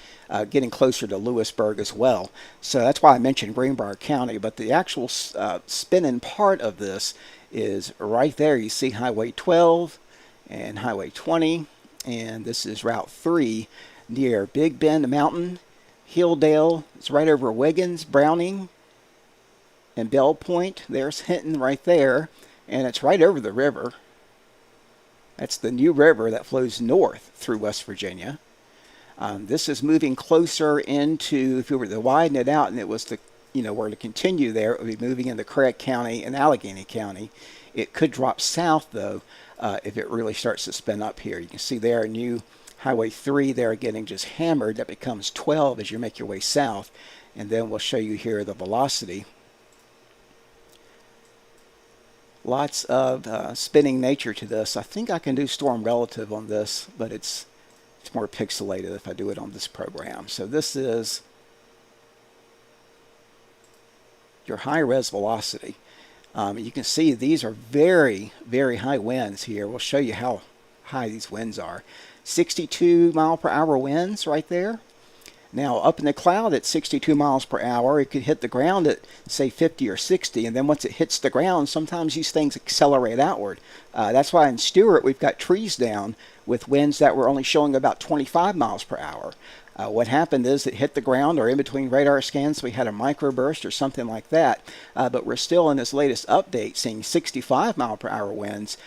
getting closer to Lewisburg as well. So that's why I mentioned Greenbrier County. But the actual spinning part of this is right there. You see Highway 12 and Highway 20. And this is Route 3 near Big Bend Mountain, Hilldale. It's right over Wiggins, Browning, and Bell Point. There's Hinton right there. And it's right over the river. That's the New River that flows north through West Virginia. This is moving closer into, if we were to widen it out and it was to, were to continue there, it would be moving into Craig County and Allegheny County. It could drop south, though, if it really starts to spin up here. You can see there, new Highway 3 there getting just hammered. That becomes 12 as you make your way south. And then we'll show you here the velocity. Lots of spinning nature to this. I think I can do storm relative on this, but it's more pixelated if I do it on this program. So this is your high-res velocity. You can see these are very, very high winds here. We'll show you how high these winds are. 62 mile per hour winds right there. Now, up in the cloud at 62 miles per hour, it could hit the ground at, say, 50 or 60, and then once it hits the ground, sometimes these things accelerate outward. That's why in Stewart, we've got trees down with winds that were only showing about 25 miles per hour. What happened is it hit the ground, or in between radar scans, we had a microburst or something like that, but we're still in this latest update seeing 65 mile per hour winds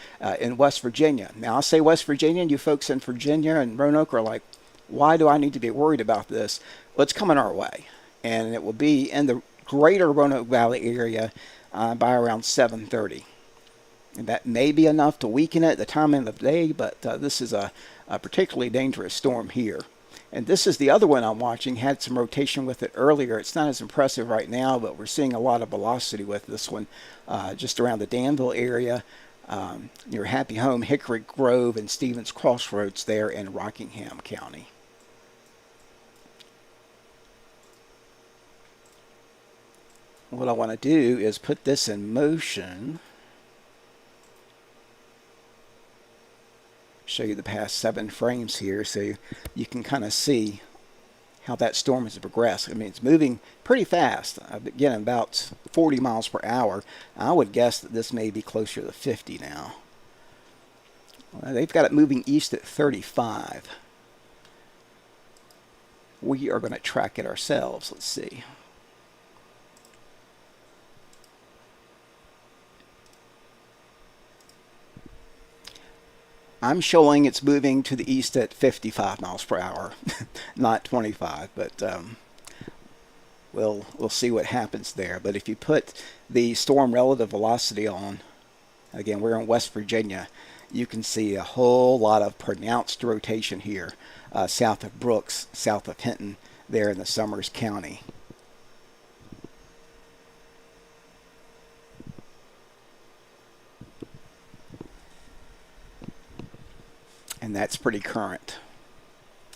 in West Virginia. Now, I'll say West Virginia, and you folks in Virginia and Roanoke are like, why do I need to be worried about this? Well, it's coming our way, and it will be in the greater Roanoke Valley area by around 7:30. And that may be enough to weaken it at the time of the day, but this is a particularly dangerous storm here. And this is the other one I'm watching. Had some rotation with it earlier. It's not as impressive right now, but we're seeing a lot of velocity with this one just around the Danville area. Near Happy Home, Hickory Grove, and Stevens Crossroads there in Rockingham County. What I want to do is put this in motion. Show you the past 7 frames here so you can kind of see how that storm has progressed. I mean, it's moving pretty fast. Again, about 40 miles per hour. I would guess that this may be closer to 50 now. They've got it moving east at 35. We are going to track it ourselves. Let's see. I'm showing it's moving to the east at 55 miles per hour, not 25, but we'll see what happens there. But if you put the storm relative velocity on, again, we're in West Virginia, you can see a whole lot of pronounced rotation here, south of Brooks, south of Hinton, there in the Summers County. And that's pretty current.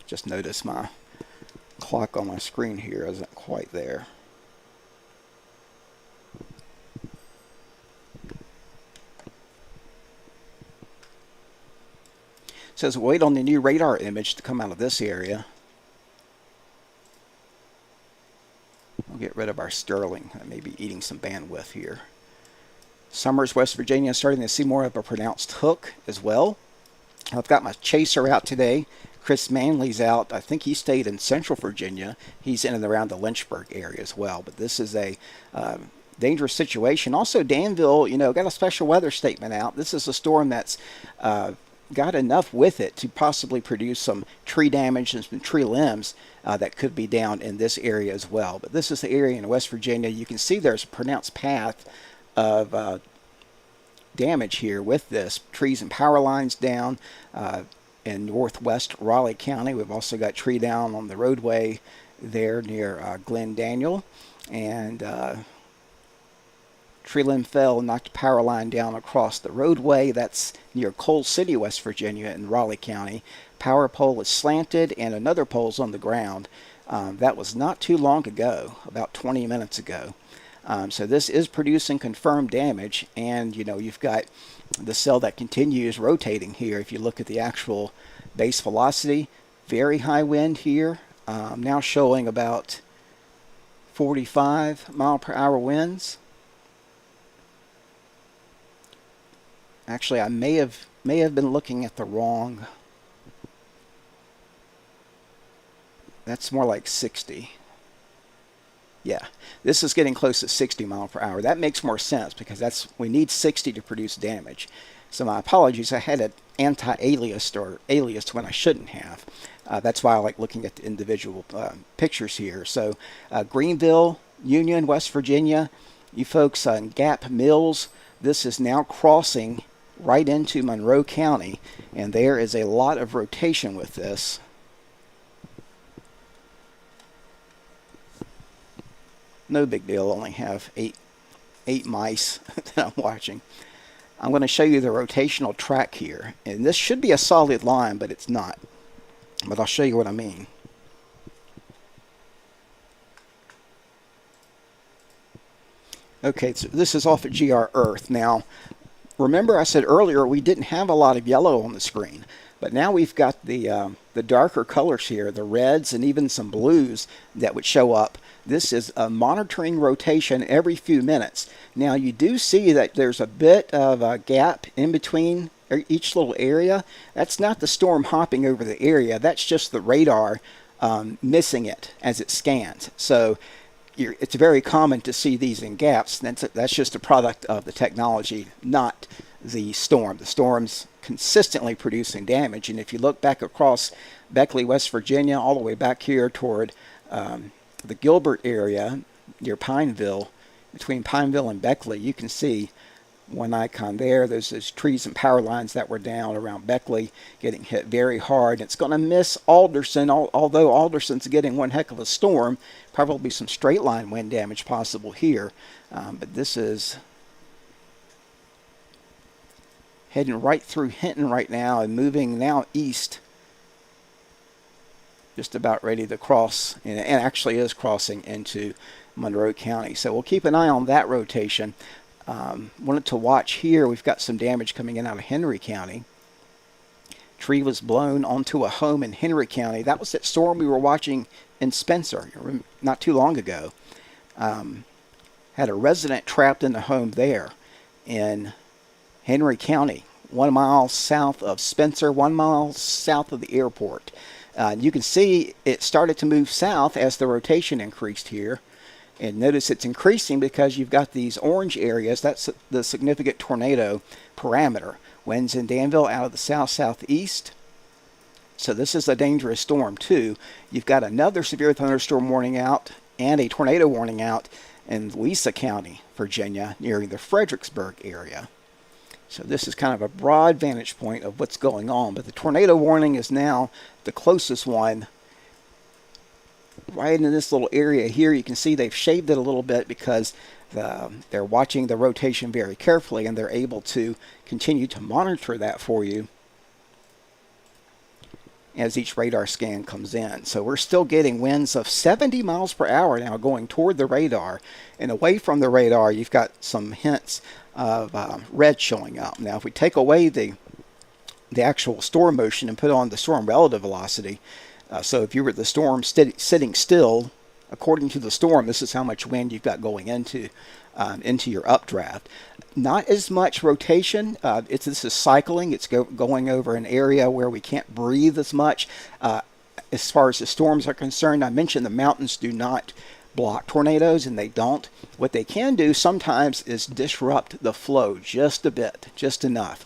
Just notice my clock on my screen here isn't quite there. It says wait on the new radar image to come out of this area. We'll get rid of our Sterling. I may be eating some bandwidth here. Summers, West Virginia, starting to see more of a pronounced hook as well. I've got my chaser out today. Chris Manley's out. I think he stayed in Central Virginia. He's in and around the Lynchburg area as well. But this is a dangerous situation. Also, Danville, got a special weather statement out. This is a storm that's got enough with it to possibly produce some tree damage and some tree limbs that could be down in this area as well. But this is the area in West Virginia. You can see there's a pronounced path of damage here with this. Trees and power lines down in northwest Raleigh County. We've also got tree down on the roadway there near Glen Daniel, and tree limb fell and knocked a power line down across the roadway. That's near Coal City, West Virginia in Raleigh County. Power pole is slanted and another pole's on the ground. That was not too long ago, about 20 minutes ago. So this is producing confirmed damage, and you've got the cell that continues rotating here. If you look at the actual base velocity, very high wind here, now showing about 45 mile per hour winds. Actually, I may have been looking at the wrong. That's more like 60. Yeah, this is getting close to 60 mile per hour. That makes more sense because we need 60 to produce damage. So my apologies, I had it anti-aliased or aliased when I shouldn't have. That's why I like looking at the individual pictures here. So Greenville, Union, West Virginia, you folks on Gap Mills, this is now crossing right into Monroe County, and there is a lot of rotation with this. No big deal, only have eight mice that I'm watching. I'm going to show you the rotational track here, and this should be a solid line, but it's not. But I'll show you what I mean. Okay, so this is off at GR Earth. Now, remember I said earlier we didn't have a lot of yellow on the screen, but now we've got the darker colors here, the reds and even some blues that would show up. This is a monitoring rotation every few minutes. Now you do see that there's a bit of a gap in between each little area. That's not the storm hopping over the area, that's just the radar missing it as it scans. So it's very common to see these in gaps. That's just a product of the technology, not the storm. The storm's consistently producing damage, and if you look back across Beckley, West Virginia, all the way back here toward the Gilbert area near Pineville, between Pineville and Beckley, you can see one icon there. There's those trees and power lines that were down around Beckley getting hit very hard. It's going to miss Alderson, although Alderson's getting one heck of a storm. Probably some straight line wind damage possible here. But this is heading right through Hinton right now and moving now east. Just about ready to cross, and actually is crossing into Monroe County. So we'll keep an eye on that rotation. Wanted to watch here. We've got some damage coming in out of Henry County. Tree was blown onto a home in Henry County. That was that storm we were watching in Spencer not too long ago. Had a resident trapped in the home there in Henry County, 1 mile south of Spencer, 1 mile south of the airport. You can see it started to move south as the rotation increased here. And notice it's increasing because you've got these orange areas. That's the significant tornado parameter. Winds in Danville out of the south-southeast. So this is a dangerous storm too. You've got another severe thunderstorm warning out and a tornado warning out in Louisa County, Virginia, near the Fredericksburg area. So this is kind of a broad vantage point of what's going on. But the tornado warning is now the closest one right in this little area here. You can see they've shaved it a little bit because they're watching the rotation very carefully, and they're able to continue to monitor that for you as each radar scan comes in. So we're still getting winds of 70 miles per hour now going toward the radar, and away from the radar you've got some hints of red showing up. Now if we take away the actual storm motion and put on the storm relative velocity, so if you were the storm sitting still, according to the storm, this is how much wind you've got going into your updraft. Not as much rotation. This is cycling. It's going over an area where we can't breathe as much. As far as the storms are concerned, I mentioned the mountains do not block tornadoes, and they don't. What they can do sometimes is disrupt the flow just a bit, just enough.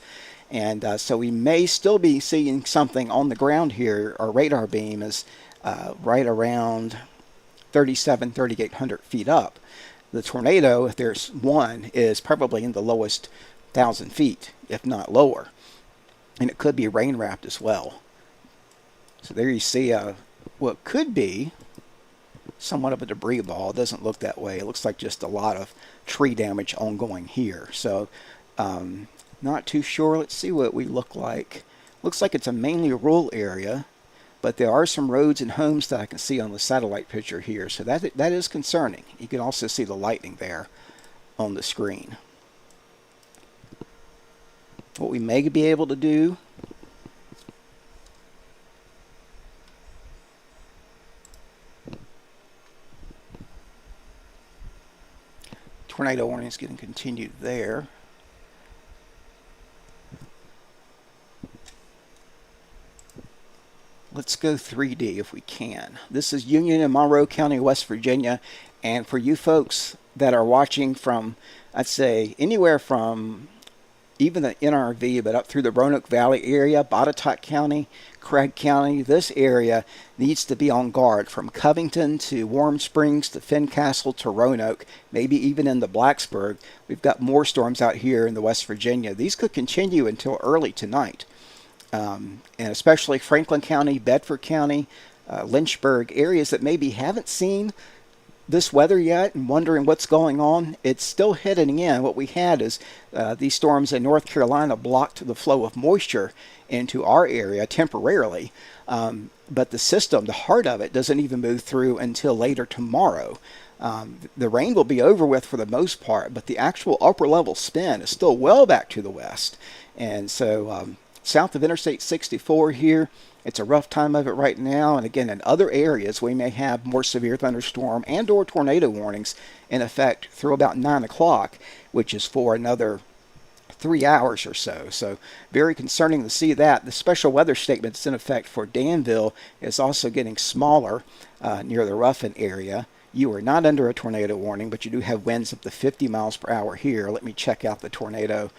And so we may still be seeing something on the ground here. Our radar beam is right around 3,800 feet up. The tornado, if there's one, is probably in the lowest 1,000 feet, if not lower. And it could be rain wrapped as well. So there you see what could be somewhat of a debris ball. It doesn't look that way. It looks like just a lot of tree damage ongoing here. So not too sure. Let's see what we look like. Looks like it's a mainly rural area. but there are some roads and homes that I can see on the satellite picture here, so that is concerning. You can also see the lightning there on the screen. What we may be able to do tornado warning is getting continued there. Let's go 3D if we can. This is Union and Monroe County, West Virginia. And for you folks that are watching from, I'd say, anywhere from even the NRV, but up through the Roanoke Valley area, Botetourt County, Craig County, this area needs to be on guard from Covington to Warm Springs to Fincastle to Roanoke, maybe even into Blacksburg. We've got more storms out here in the West Virginia. These could continue until early tonight. And especially Franklin County, Bedford County, Lynchburg, areas that maybe haven't seen this weather yet and wondering what's going on. It's still heading in. What we had is these storms in North Carolina blocked the flow of moisture into our area temporarily. But the system, the heart of it, doesn't even move through until later tomorrow. The rain will be over with for the most part, but the actual upper level spin is still well back to the west. And so south of Interstate 64 here, it's a rough time of it right now. And again, in other areas, we may have more severe thunderstorm and or tornado warnings in effect through about 9 o'clock, which is for another 3 hours or so. So very concerning to see that. The special weather statement that's in effect for Danville is also getting smaller near the Ruffin area. You are not under a tornado warning, but you do have winds up to 50 miles per hour here. Let me check out the tornado.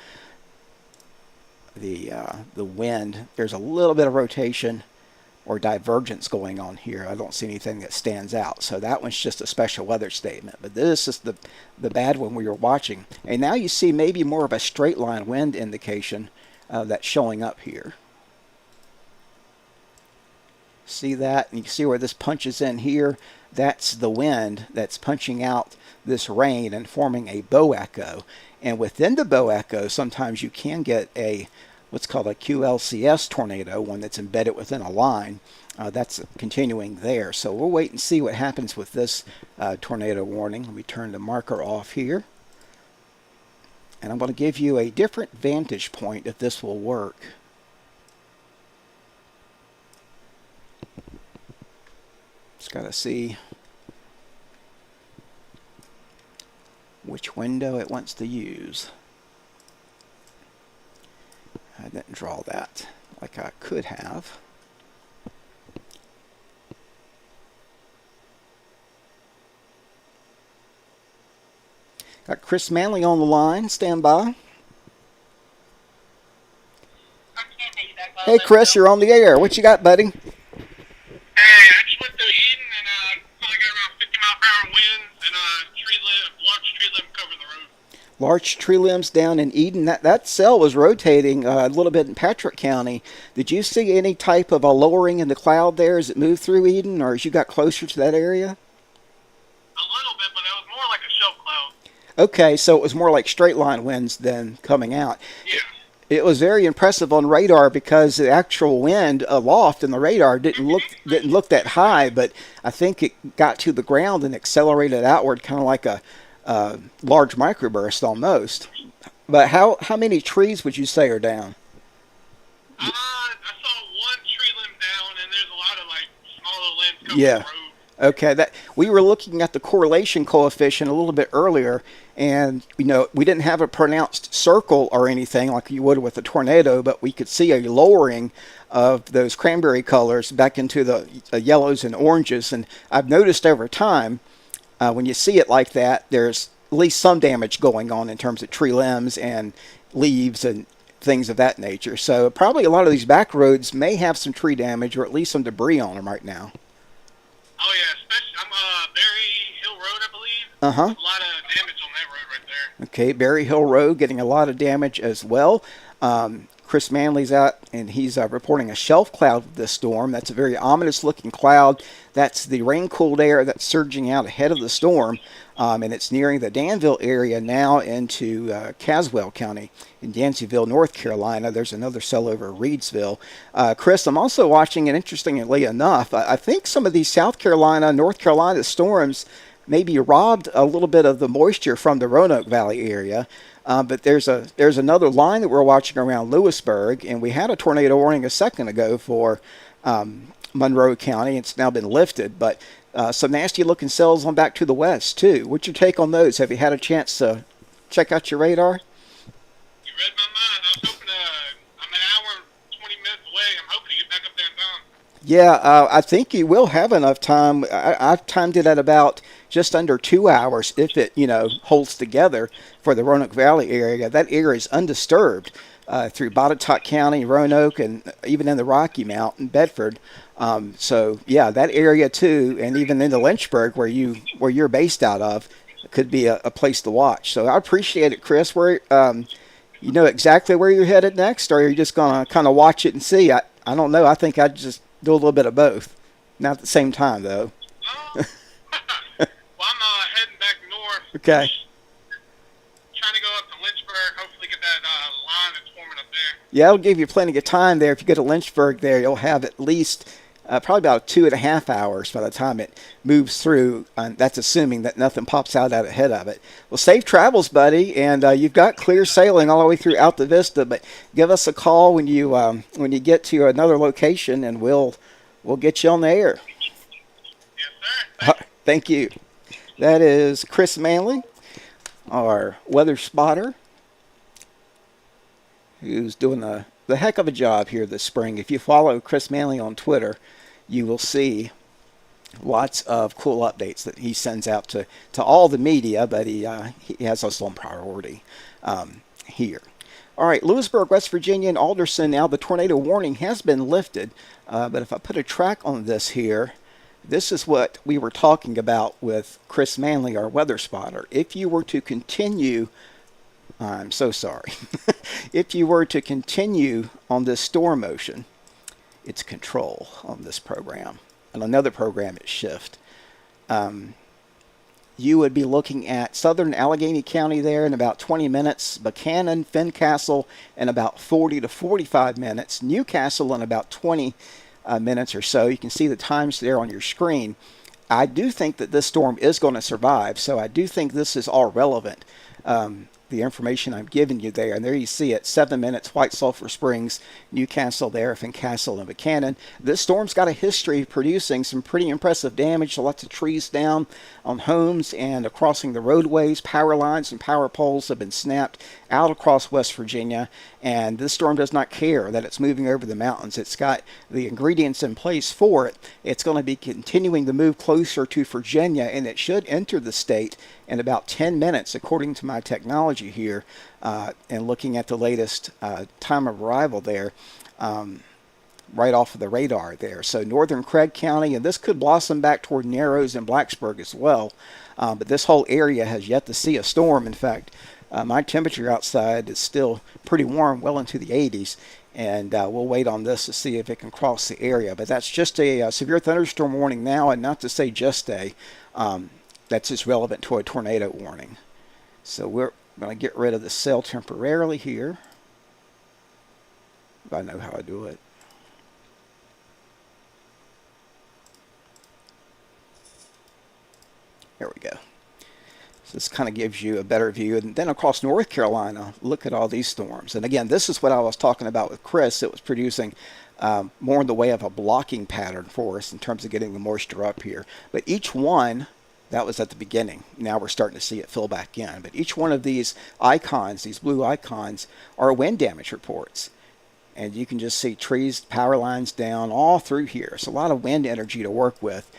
The wind, there's a little bit of rotation or divergence going on here. I don't see anything that stands out. So that one's just a special weather statement. But this is the bad one we were watching. And now you see maybe more of a straight line wind indication that's showing up here. See that? And you see where this punches in here? That's the wind that's punching out this rain and forming a bow echo. And within the bow echo, sometimes you can get a what's called a QLCS tornado, one that's embedded within a line. That's continuing there. So we'll wait and see what happens with this tornado warning. Let me turn the marker off here. And I'm going to give you a different vantage point if this will work. Just got to see which window it wants to use. I didn't draw that like I could have. Got Chris Manley on the line. Stand by. Hey Chris, you're on the air. What you got, buddy? Hey, I just went through Eden and probably got around 50 mile per hour winds and large tree limb covering the road. Large tree limbs down in Eden. That cell was rotating a little bit in Patrick County. Did you see any type of a lowering in the cloud there as it moved through Eden, or as you got closer to that area? A little bit, but it was more like a shelf cloud. Okay, so it was more like straight line winds than coming out. Yeah. It was very impressive on radar because the actual wind aloft in the radar didn't look that high, but I think it got to the ground and accelerated outward, kind of like a large microburst almost. But how many trees would you say are down? I saw one tree limb down, and there's a lot of like smaller limbs coming from the road. Okay, that we were looking at the correlation coefficient a little bit earlier, and we didn't have a pronounced circle or anything like you would with a tornado, but we could see a lowering of those cranberry colors back into the yellows and oranges. And I've noticed over time, when you see it like that, there's at least some damage going on in terms of tree limbs and leaves and things of that nature. So probably a lot of these back roads may have some tree damage or at least some debris on them right now. Oh yeah, especially I'm Berry Hill Road, I believe. Uh-huh. A lot of damage on that road right there. Okay, Berry Hill Road getting a lot of damage as well. Chris Manley's out, and he's reporting a shelf cloud with this storm. That's a very ominous-looking cloud. That's the rain-cooled air that's surging out ahead of the storm, and it's nearing the Danville area now into Caswell County in Yanceyville, North Carolina. There's another cell over Reedsville. Chris, I'm also watching, and interestingly enough, I think some of these South Carolina, North Carolina storms maybe robbed a little bit of the moisture from the Roanoke Valley area. But there's another line that we're watching around Lewisburg, and we had a tornado warning a second ago for Monroe County. It's now been lifted, but some nasty-looking cells on back to the west, too. What's your take on those? Have you had a chance to check out your radar? You read my mind. I was hoping I'm an hour and 20 minutes away. I'm hoping to get back up there in time. Yeah, I think you will have enough time. I've timed it at about just under 2 hours if it, holds together for the Roanoke Valley area. That area is undisturbed through Botetourt County, Roanoke, and even in the Rocky Mountain, Bedford. So, yeah, that area too, and even into Lynchburg, where you're based out of, could be a place to watch. So I appreciate it, Chris. Where you know exactly where you're headed next, or are you just going to kind of watch it and see? I don't know. I think I'd just do a little bit of both. Not at the same time, though. Well, I'm heading back north. Okay. Trying to go up to Lynchburg, hopefully get that line that's forming up there. Yeah, it'll give you plenty of time there. If you go to Lynchburg there, you'll have at least probably about 2.5 hours by the time it moves through. That's assuming that nothing pops out ahead of it. Well, safe travels, buddy, and you've got clear sailing all the way through Alta Vista. But give us a call when you get to another location, and we'll get you on the air. Yes, sir. Thank you. That is Chris Manley, our weather spotter, who's doing the heck of a job here this spring. If you follow Chris Manley on Twitter, you will see lots of cool updates that he sends out to all the media, but he has us on priority here. All right, Lewisburg, West Virginia, and Alderson. Now the tornado warning has been lifted, but if I put a track on this here, this is what we were talking about with Chris Manley, our weather spotter. If you were to continue, I'm so sorry. If you were to continue on this storm motion, it's control on this program. On another program, it's shift. You would be looking at southern Allegheny County there in about 20 minutes, Buchanan, Fincastle in about 40 to 45 minutes, Newcastle in about 20 minutes or so. You can see the times there on your screen. I do think that this storm is going to survive, so I do think this is all relevant. The information I'm giving you there, and there you see it, 7 minutes, White Sulphur Springs, Newcastle there, Fincastle and Buchanan. This storm's got a history of producing some pretty impressive damage, lots of trees down on homes and crossing the roadways. Power lines and power poles have been snapped out across West Virginia, and this storm does not care that it's moving over the mountains. It's got the ingredients in place for it. It's going to be continuing to move closer to Virginia, and it should enter the state in about 10 minutes, according to my technology here, and looking at the latest time of arrival there, right off of the radar there. So northern Craig County, and this could blossom back toward Narrows and Blacksburg as well, but this whole area has yet to see a storm. In fact, my temperature outside is still pretty warm, well into the 80s, and we'll wait on this to see if it can cross the area. But that's just a severe thunderstorm warning now, and not to say just a, that's just relevant to a tornado warning. So we're going to get rid of the cell temporarily here. If I know how to do it. There we go. So this kind of gives you a better view. And then across North Carolina, look at all these storms. And again, this is what I was talking about with Chris. It was producing more in the way of a blocking pattern for us in terms of getting the moisture up here. But each one, that was at the beginning. Now we're starting to see it fill back in. But each one of these icons, these blue icons, are wind damage reports. And you can just see trees, power lines down all through here. So a lot of wind energy to work with.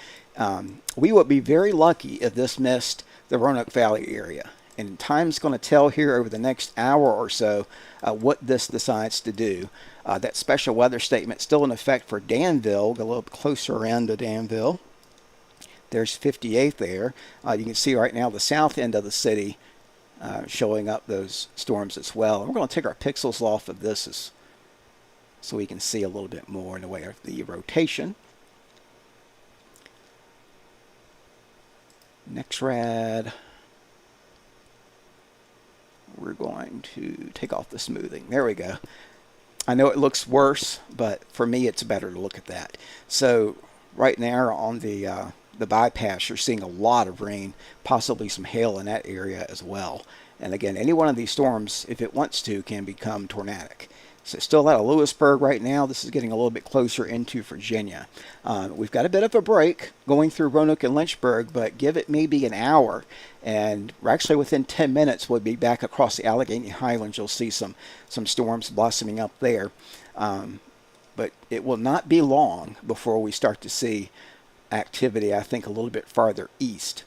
We would be very lucky if this missed the Roanoke Valley area. And time's going to tell here over the next hour or so what this decides to do. That special weather statement still in effect for Danville. Go a little closer in to Danville. There's 58 there. You can see right now the south end of the city showing up those storms as well. And we're going to take our pixels off of this so we can see a little bit more in the way of the rotation. Next rad, we're going to take off the smoothing. There we go. I know it looks worse, but for me it's better to look at that. So right now on the bypass, you're seeing a lot of rain, possibly some hail in that area as well. And again, any one of these storms, if it wants to, can become tornadic. So still out of Lewisburg right now. This is getting a little bit closer into Virginia. We've got a bit of a break going through Roanoke and Lynchburg, but give it maybe an hour, and we're actually within 10 minutes we'll be back across the Allegheny Highlands. You'll see some storms blossoming up there. But it will not be long before we start to see activity, I think, a little bit farther east.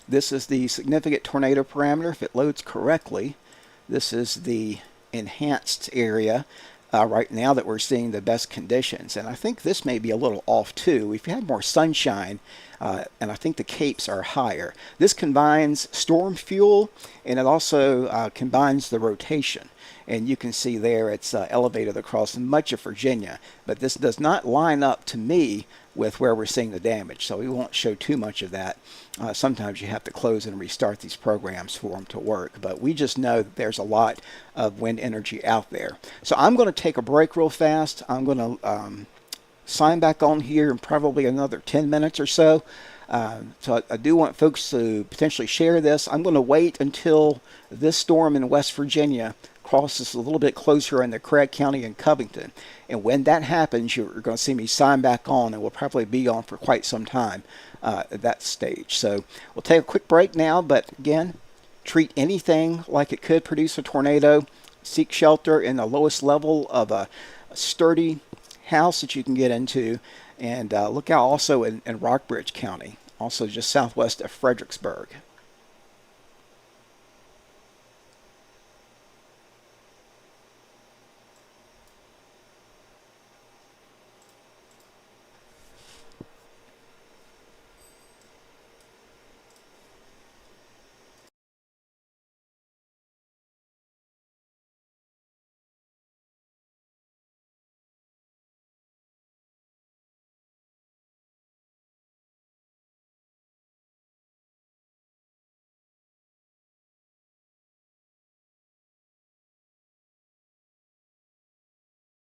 This is the significant tornado parameter if it loads correctly. This is the enhanced area right now that we're seeing the best conditions, and I think this may be a little off too. We've had more sunshine, and I think the capes are higher. This combines storm fuel, and it also combines the rotation, and you can see there it's elevated across much of Virginia, but this does not line up to me with where we're seeing the damage, so we won't show too much of that. Sometimes you have to close and restart these programs for them to work, but we just know that there's a lot of wind energy out there. So I'm going to take a break real fast. I'm going to sign back on here in probably another 10 minutes or so. So I do want folks to potentially share this. I'm going to wait until this storm in West Virginia crosses a little bit closer into Craig County and Covington. And when that happens, you're going to see me sign back on, and we'll probably be on for quite some time at that stage. So we'll take a quick break now, but again, treat anything like it could produce a tornado. Seek shelter in the lowest level of a sturdy house that you can get into, and look out also in Rockbridge County, also just southwest of Fredericksburg.